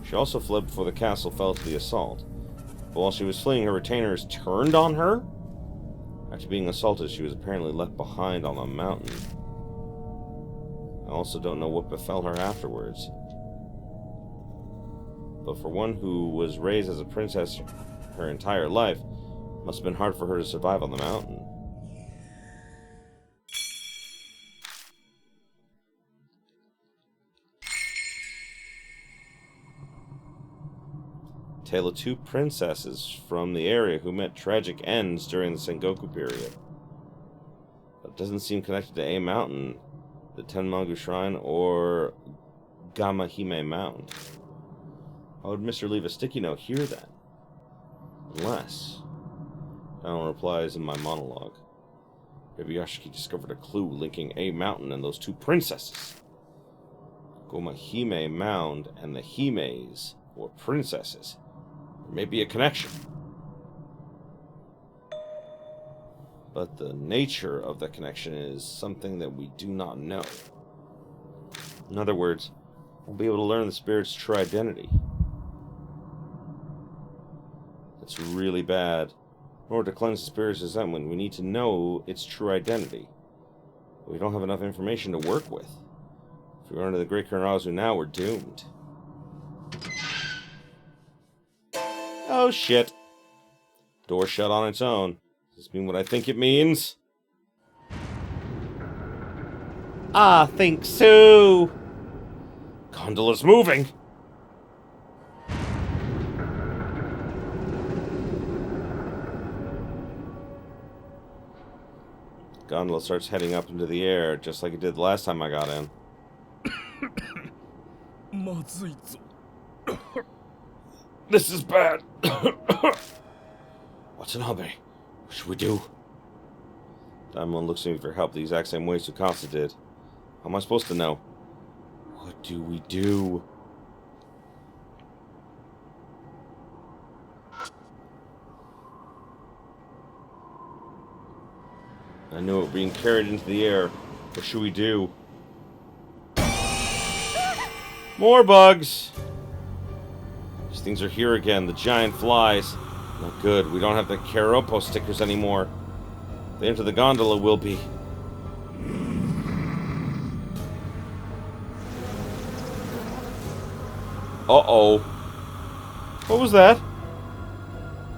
She also fled before the castle fell to the assault. But while she was fleeing, her retainers turned on her? After being assaulted, she was apparently left behind on a mountain. I also don't know what befell her afterwards. But for one who was raised as a princess her entire life, it must have been hard for her to survive on the mountain. Tale of two princesses from the area who met tragic ends during the Sengoku period. But it doesn't seem connected to A Mountain, the Tenmangu Shrine, or Gamahime Mound. Why would Mr. leave a sticky note here then? Unless... Daimon replies in my monologue. Maybe Yashiki discovered a clue linking A Mountain and those two princesses. Gamahime Mound and the Himes, or princesses. There may be a connection. But the nature of the connection is something that we do not know. In other words, we'll be able to learn the spirit's true identity. It's really bad. In order to cleanse the spirit's resentment, we need to know its true identity. But we don't have enough information to work with. If we run into the Great Kurazu now, we're doomed. Oh shit. Door shut on its own. Does this mean what I think it means? I think so. Gondola's moving. Gondola starts heading up into the air, just like it did the last time I got in. This is bad. What's an hobby? What should we do? Daimon looks at me for help the exact same way Tsukasa did. How am I supposed to know? What do we do? I knew it being carried into the air. What should we do? More bugs! These things are here again, the giant flies. Not good, we don't have the Karopo stickers anymore. If they enter the gondola, we'll be... Uh-oh. What was that?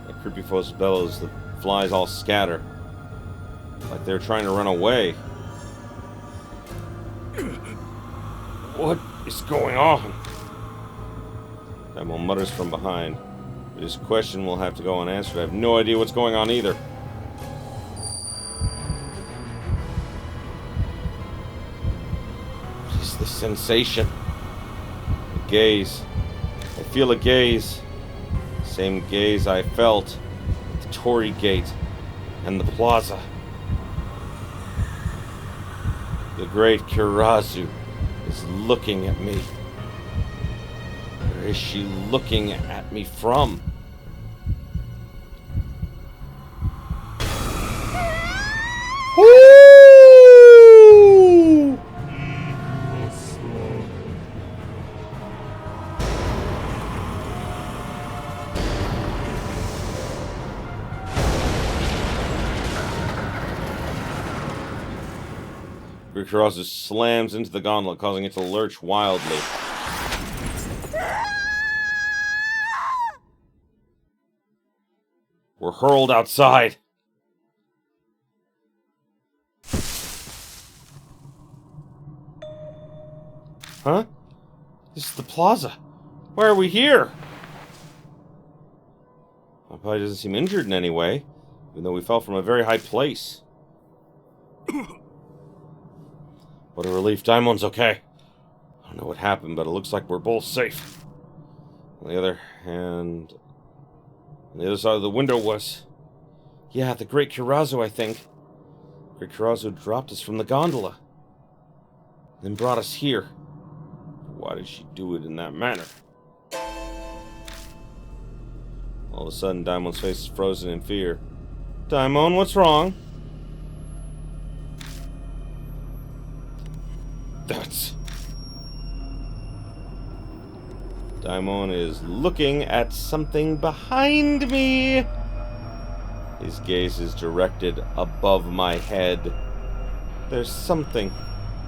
That creepy foe's bellows, the flies all scatter. Like they're trying to run away. What is going on? Daimon mutters from behind. This question will have to go unanswered. I have no idea what's going on either. What is this sensation? A gaze. I feel a gaze. Same gaze I felt at the Torii Gate and the plaza. The great Kurazu is looking at me. Where is she looking at me from? Woo! Great Kurazu slams into the gondola, causing it to lurch wildly. We're hurled outside. Huh? This is the plaza. Why are we here? My body doesn't seem injured in any way, even though we fell from a very high place. What a relief. Daimon's okay. I don't know what happened, but it looks like we're both safe. On the other hand... On the other side of the window was... Yeah, the Great Kurazu, I think. Great Kurazu dropped us from the gondola. Then brought us here. Why did she do it in that manner? All of a sudden, Daimon's face is frozen in fear. Daimon, what's wrong? That's... Daimon is looking at something behind me. His gaze is directed above my head. There's something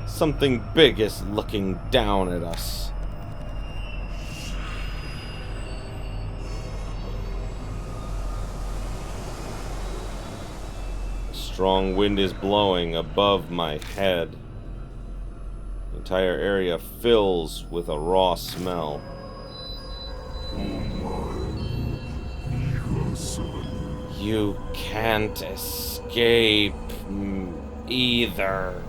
Something big is looking down at us. A strong wind is blowing above my head. The entire area fills with a raw smell. You can't escape either.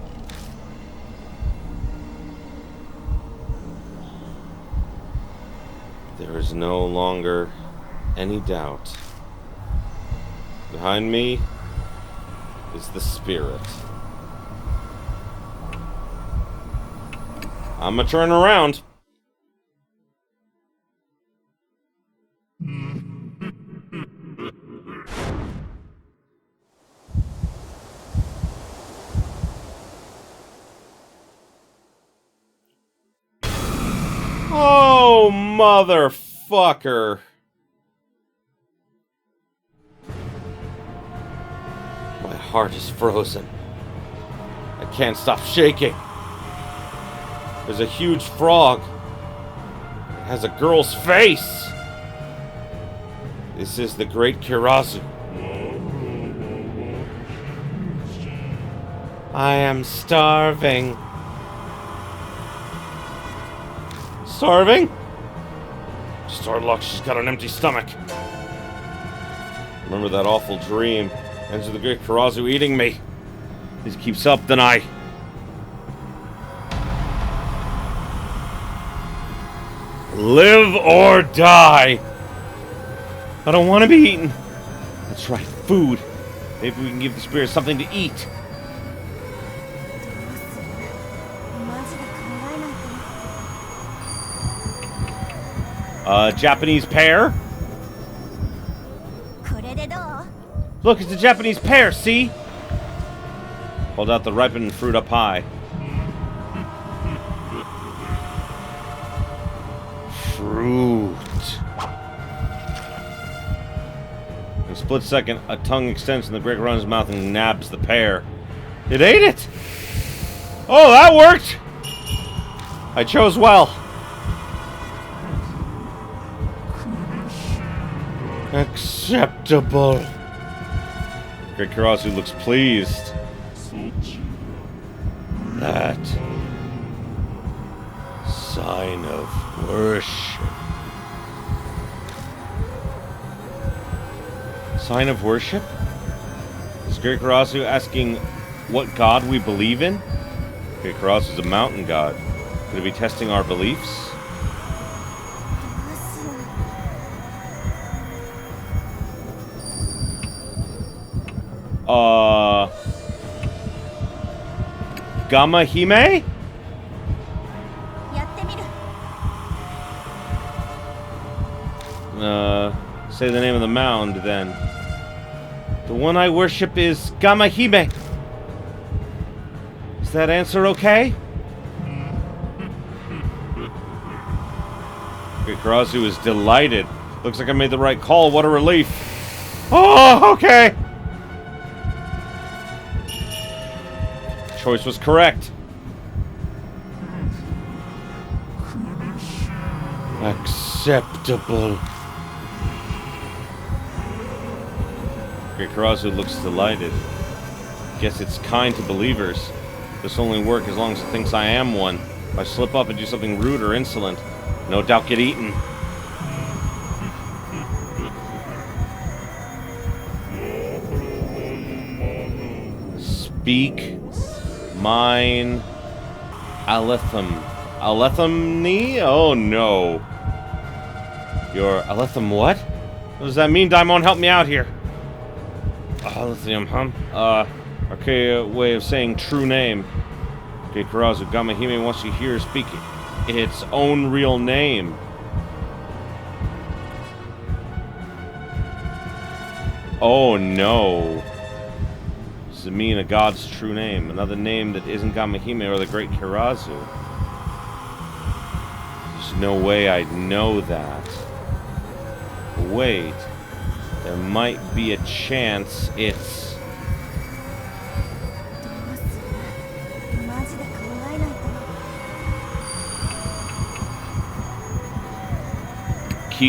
There is no longer any doubt. Behind me is the spirit. I'm gonna turn around. Oh, motherfucker. My heart is frozen. I can't stop shaking. There's a huge frog. It has a girl's face. This is the great Kirazu. I am starving. Starving? Just our luck, she's got an empty stomach. Remember that awful dream. Ends with the great Kirazu eating me. If this keeps up, then I... live or die. I don't want to be eaten. That's right, food. Maybe we can give the spirit something to eat. Japanese pear? Look, it's a Japanese pear, see? Hold out the ripened fruit up high. Fruit. In a split second, a tongue extends from the great Kirazu's mouth and nabs the pear. It ate it! Oh, that worked! I chose well. Acceptable. Great Kirazu looks pleased. That sign of worship. Sign of worship? Is Great Kirazu asking what god we believe in? Great Kirazu is a mountain god. Could it be testing our beliefs? Gamma Hime? Say the name of the mound, then. The one I worship is Gamma Hime. Is that answer okay? Great Kirazu is delighted. Looks like I made the right call. What a relief. Oh, okay. Choice was correct. Acceptable. Great Kirazu looks delighted. Guess it's kind to believers. This will only work as long as it thinks I am one. If I slip up and do something rude or insolent, no doubt get eaten. Speak mine Aletham. Aletham-ni? Oh no. Your Aletham what? What does that mean, Daimon? Help me out here. Aletham, huh? Archaic way of saying true name. Okay, Kirazu, Gamma Hime wants you here speak its own real name. Oh no. Does it mean a god's true name? Another name that isn't Gamma Hime or the great Kirazu? There's no way I'd know that. Wait. There might be a chance it's...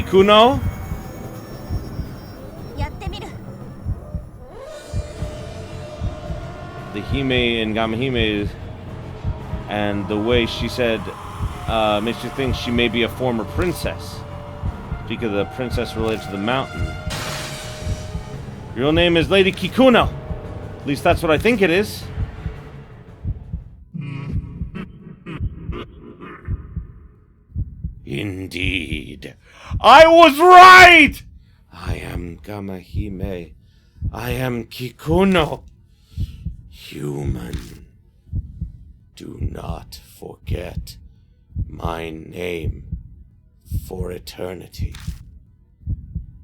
Kikuno? やってみる。 The Hime and Gamahime, and the way she said makes you think she may be a former princess. Speak of the princess related to the mountain. Your real name is Lady Kikuno. At least that's what I think it is. Indeed. I was right! I am Gamahime. I am Kikuno. Human. Do not forget my name for eternity.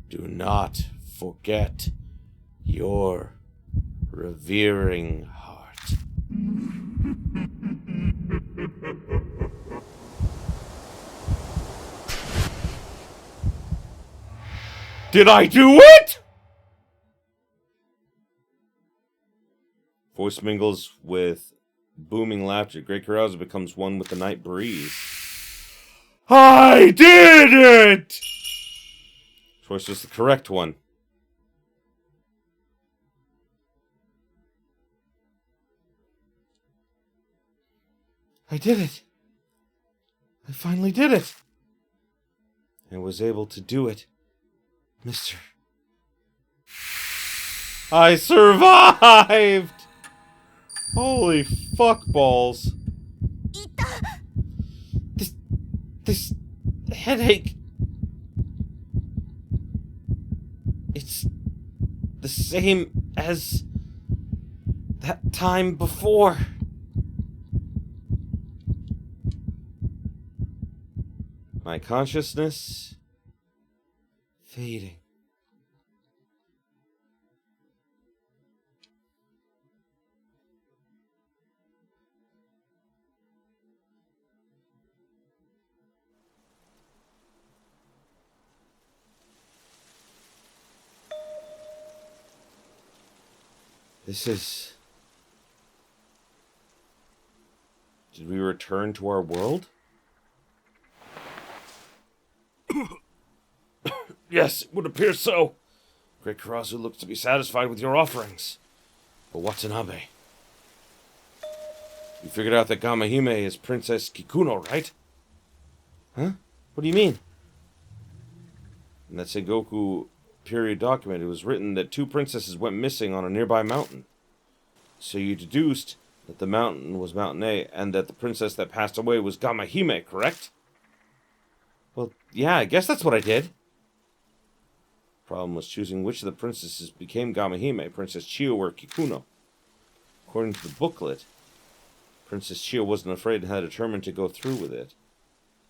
Do not forget your revering heart. Did I do it? Voice mingles with booming laughter. Great carousal becomes one with the night breeze. I did it! Choice was the correct one. I did it. I finally did it. I was able to do it, Mister. I survived! Holy fuck balls. いた。 This headache. It's the same as that time before. My consciousness fading. This is... Did we return to our world? Yes, it would appear so. Great Karasu looks to be satisfied with your offerings. But Watanabe, you figured out that Gamahime is Princess Kikuno, right? Huh? What do you mean? In that Sengoku period document, it was written that 2 princesses went missing on a nearby mountain. So you deduced that the mountain was Mountain A, and that the princess that passed away was Gamahime, correct? Well, yeah, I guess that's what I did. Problem was choosing which of the princesses became Gamahime, Princess Chiyo or Kikuno. According to the booklet, Princess Chiyo wasn't afraid and had determined to go through with it.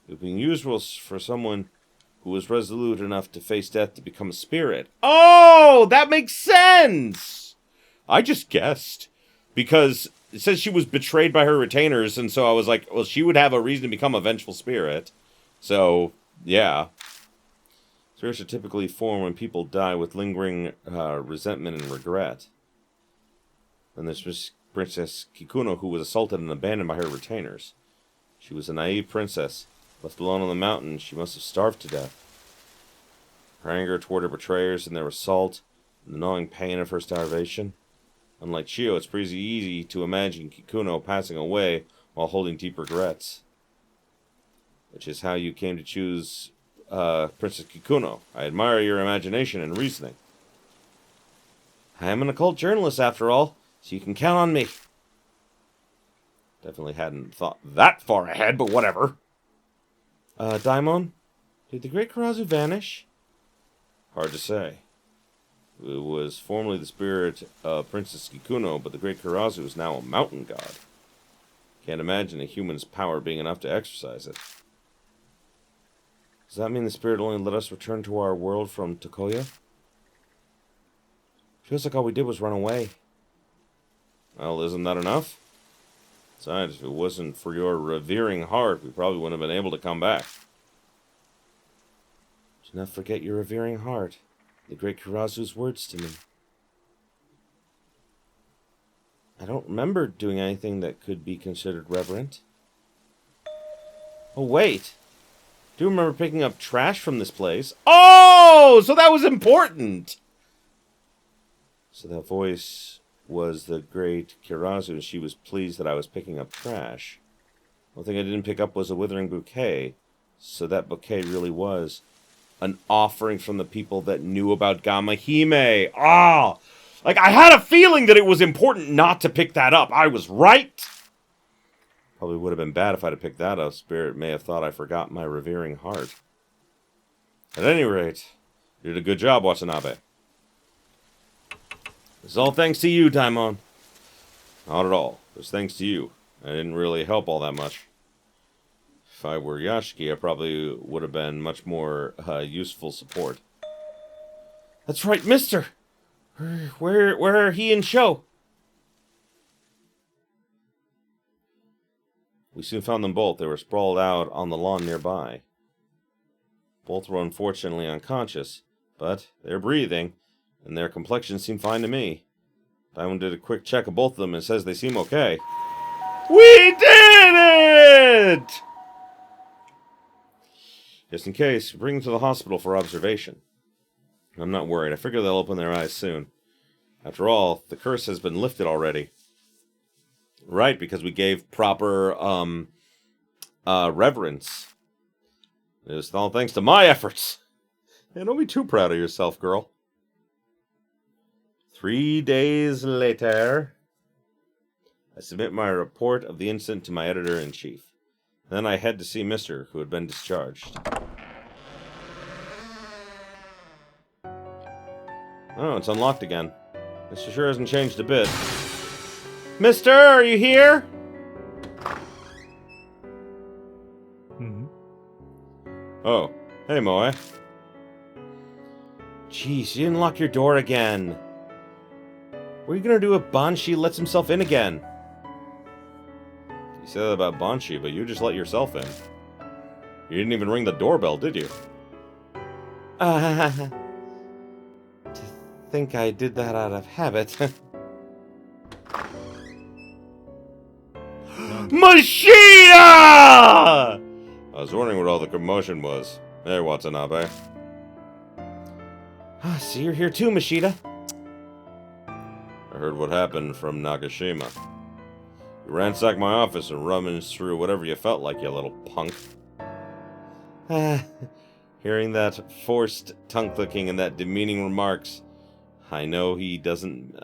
It would be unusual for someone who was resolute enough to face death to become a spirit. Oh, that makes sense! I just guessed. Because it says she was betrayed by her retainers, and so I was like, well, she would have a reason to become a vengeful spirit. So, yeah. Spirits are typically formed when people die with lingering resentment and regret. And there's Princess Kikuno, who was assaulted and abandoned by her retainers. She was a naive princess. Left alone on the mountain, she must have starved to death. Her anger toward her betrayers and their assault, and the gnawing pain of her starvation. Unlike Chiyo, it's pretty easy to imagine Kikuno passing away while holding deep regrets. Which is how you came to choose Princess Kikuno. I admire your imagination and reasoning. I am an occult journalist, after all, so you can count on me. Definitely hadn't thought that far ahead, but whatever. Daimon? Did the Great Karazu vanish? Hard to say. It was formerly the spirit of Princess Kikuno, but the Great Karazu is now a mountain god. Can't imagine a human's power being enough to exercise it. Does that mean the spirit only let us return to our world from Tokoya? Feels like all we did was run away. Well, isn't that enough? Besides, if it wasn't for your revering heart, we probably wouldn't have been able to come back. Do not forget your revering heart. The Great Karazu's words to me. I don't remember doing anything that could be considered reverent. Oh, wait! Do remember picking up trash from this place. Oh, so that was important. So that voice was the great Kirazu, and she was pleased that I was picking up trash. One thing I didn't pick up was a withering bouquet. So that bouquet really was an offering from the people that knew about Gamahime. Ah! Like, I had a feeling that it was important not to pick that up. I was right. Probably would have been bad if I'd have picked that up. Spirit may have thought I forgot my revering heart. At any rate, you did a good job, Watanabe. It's all thanks to you, Daimon. Not at all. It was thanks to you. I didn't really help all that much. If I were Yashiki, I probably would have been much more useful support. That's right, mister! Where are he and Shou? We soon found them both. They were sprawled out on the lawn nearby. Both were unfortunately unconscious, but they're breathing, and their complexion seemed fine to me. Daimon did a quick check of both of them and says they seem okay. We did it! Just in case, bring them to the hospital for observation. I'm not worried. I figure they'll open their eyes soon. After all, the curse has been lifted already. Right, because we gave proper reverence. It was all thanks to my efforts. And don't be too proud of yourself, girl. 3 days later, I submit my report of the incident to my editor-in-chief. Then I head to see Mr., who had been discharged. Oh, it's unlocked again. This sure hasn't changed a bit. Mister, are you here? Mm-hmm. Oh, hey, Moe. Jeez, you didn't lock your door again. What are you gonna do if Banshee lets himself in again? You said that about Banshee, but you just let yourself in. You didn't even ring the doorbell, did you? To think I did that out of habit. Machina! I was wondering what all the commotion was. Hey, Watanabe. So you're here too, Machida. I heard what happened from Nagashima. You ransacked my office and rummaged through whatever you felt like, you little punk. Hearing that forced tongue-clicking and that demeaning remarks, I know he doesn't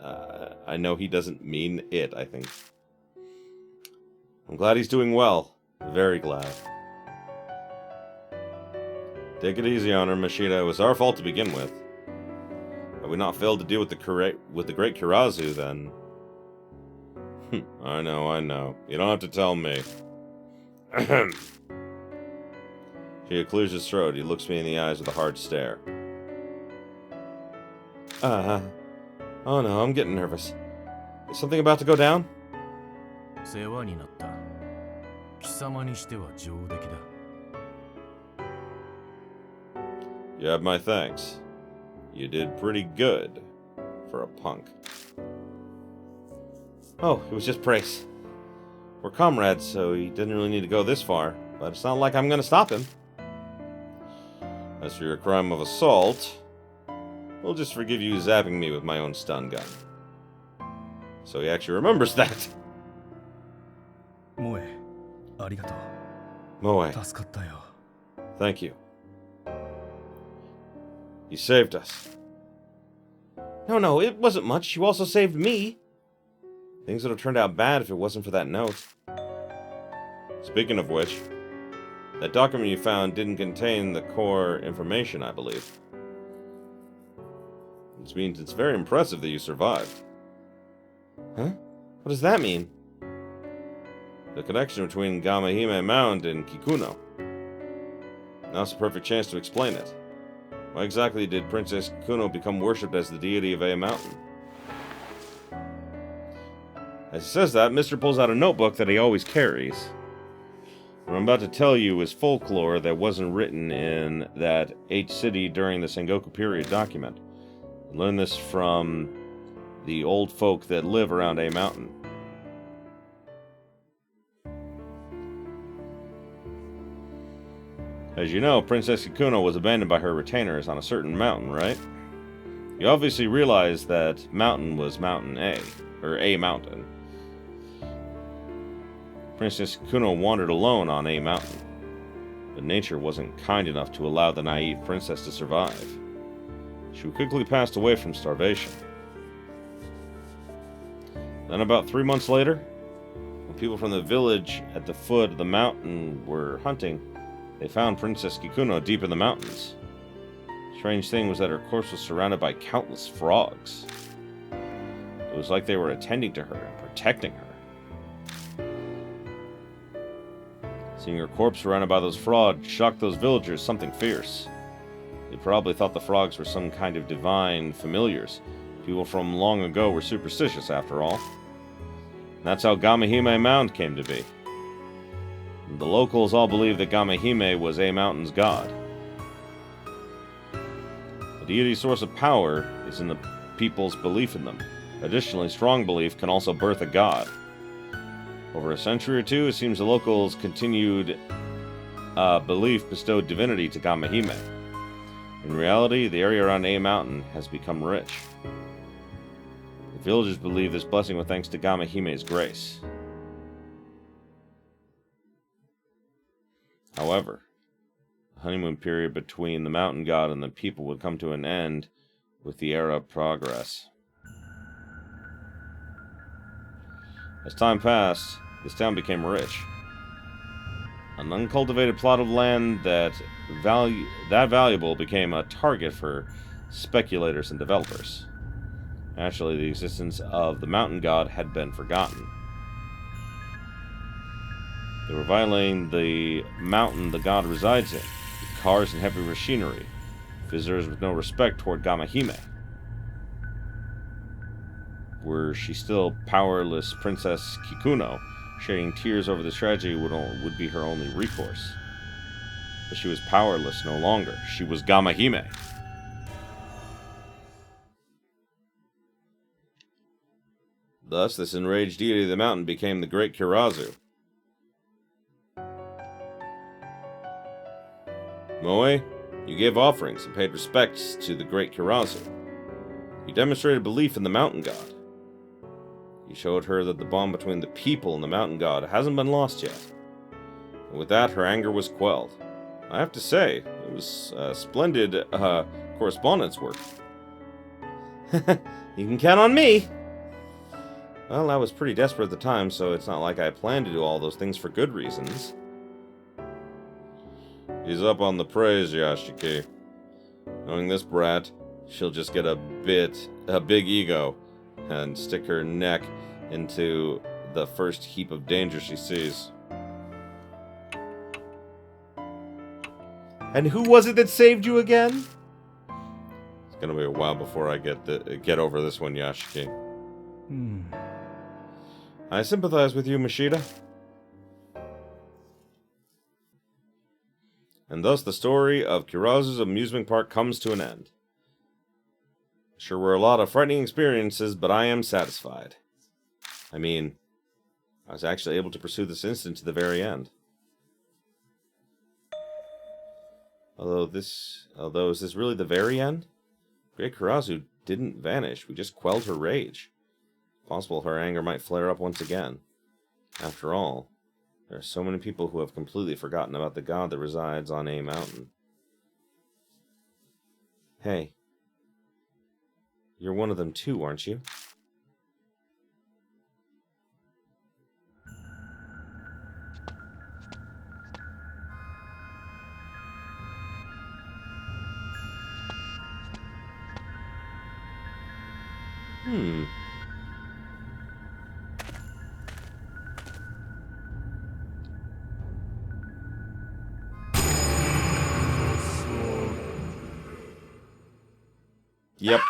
mean it, I think. I'm glad he's doing well. Very glad. Take it easy on her, Machida. It was our fault to begin with. Had we not failed to deal with the great Kirazu, then... I know. You don't have to tell me. He clears his throat. He looks me in the eyes with a hard stare. Oh no, I'm getting nervous. Is something about to go down? 世話になった。貴様にしては上出来だ。You have my thanks. You did pretty good for a punk. Oh, it was just praise. We're comrades, so he didn't really need to go this far, but it's not like I'm gonna stop him. As for your crime of assault, we'll just forgive you zapping me with my own stun gun. So he actually remembers that. Moe, ありがとう。 Moe, 助かったよ。 thank you. You saved us. No, it wasn't much. You also saved me. Things would have turned out bad if it wasn't for that note. Speaking of which, that document you found didn't contain the core information, I believe. Which means it's very impressive that you survived. Huh? What does that mean? The connection between Gamahime Mound and Kikuno. Now's the perfect chance to explain it. Why exactly did Princess Kikuno become worshipped as the deity of A Mountain? As he says that, Mr. pulls out a notebook that he always carries. What I'm about to tell you is folklore that wasn't written in that H city during the Sengoku period document. I learned this from the old folk that live around A Mountain. As you know, Princess Kikuno was abandoned by her retainers on a certain mountain, right? You obviously realized that mountain was Mountain A, or A Mountain. Princess Kikuno wandered alone on A Mountain, but nature wasn't kind enough to allow the naive princess to survive. She quickly passed away from starvation. Then about 3 months later, when people from the village at the foot of the mountain were hunting, they found Princess Kikuno deep in the mountains. Strange thing was that her corpse was surrounded by countless frogs. It was like they were attending to her and protecting her. Seeing her corpse surrounded by those frogs shocked those villagers something fierce. They probably thought the frogs were some kind of divine familiars. People from long ago were superstitious, after all. And that's how Gamahime Mound came to be. The locals all believed that Gamahime was A Mountain's god. The deity's source of power is in the people's belief in them. Additionally, strong belief can also birth a god. Over a century or two, it seems the locals' continued belief bestowed divinity to Gamahime. In reality, the area around A Mountain has become rich. The villagers believe this blessing was thanks to Gamahime's grace. However, the honeymoon period between the mountain god and the people would come to an end with the era of progress. As time passed, this town became rich. An uncultivated plot of land that valuable became a target for speculators and developers. Naturally, the existence of the mountain god had been forgotten. They were violating the mountain the god resides in, with cars and heavy machinery, visitors with no respect toward Gamahime. Were she still powerless Princess Kikuno, shedding tears over this tragedy would be her only recourse. But she was powerless no longer. She was Gamahime. Thus, this enraged deity of the mountain became the Great Kirazu. Moe, you gave offerings and paid respects to the Great Kirazu. You demonstrated belief in the mountain god. You showed her that the bond between the people and the mountain god hasn't been lost yet. And with that, her anger was quelled. I have to say, it was splendid correspondence work. You can count on me! Well, I was pretty desperate at the time, so it's not like I planned to do all those things for good reasons. He's up on the praise, Yashiki. Knowing this brat, she'll just get a big ego, and stick her neck into the first heap of danger she sees. And who was it that saved you again? It's gonna be a while before I get over this one, Yashiki. I sympathize with you, Mashida. And thus the story of Kirazu's amusement park comes to an end. Sure were a lot of frightening experiences, but I am satisfied. I mean, I was actually able to pursue this incident to the very end. Although is this really the very end? Great Kirazu didn't vanish, we just quelled her rage. Possible her anger might flare up once again. After all, there are so many people who have completely forgotten about the god that resides on A Mountain. Hey. You're one of them too, aren't you? Yep.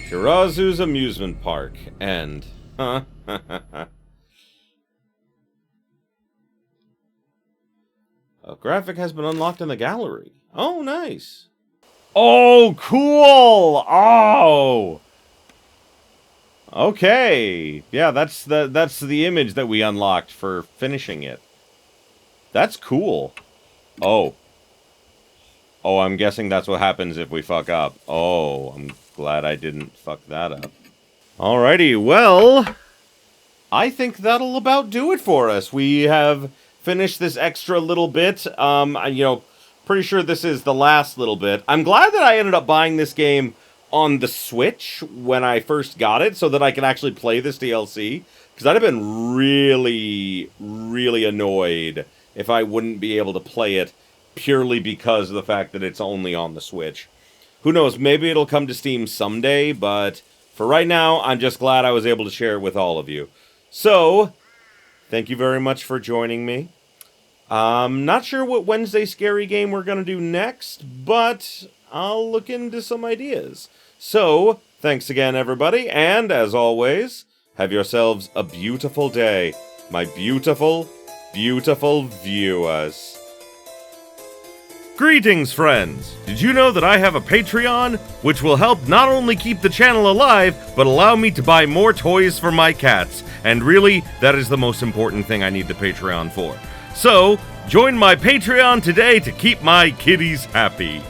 Kirazu's amusement park. End. Huh? A graphic has been unlocked in the gallery. Oh, nice. Oh, cool! Oh! Okay. Yeah, that's the image that we unlocked for finishing it. That's cool. Oh. Oh, I'm guessing that's what happens if we fuck up. Oh, I'm glad I didn't fuck that up. Alrighty, well, I think that'll about do it for us. We have finished this extra little bit. Pretty sure this is the last little bit. I'm glad that I ended up buying this game on the Switch when I first got it so that I could actually play this DLC. Because I'd have been really, really annoyed if I wouldn't be able to play it purely because of the fact that it's only on the Switch. Who knows, maybe it'll come to Steam someday, but for right now, I'm just glad I was able to share it with all of you. So, thank you very much for joining me. I'm not sure what Wednesday scary game we're going to do next, but I'll look into some ideas. So, thanks again, everybody, and as always, have yourselves a beautiful day, my beautiful, beautiful viewers. Greetings, friends! Did you know that I have a Patreon, which will help not only keep the channel alive, but allow me to buy more toys for my cats? And really, that is the most important thing I need the Patreon for. So, join my Patreon today to keep my kitties happy.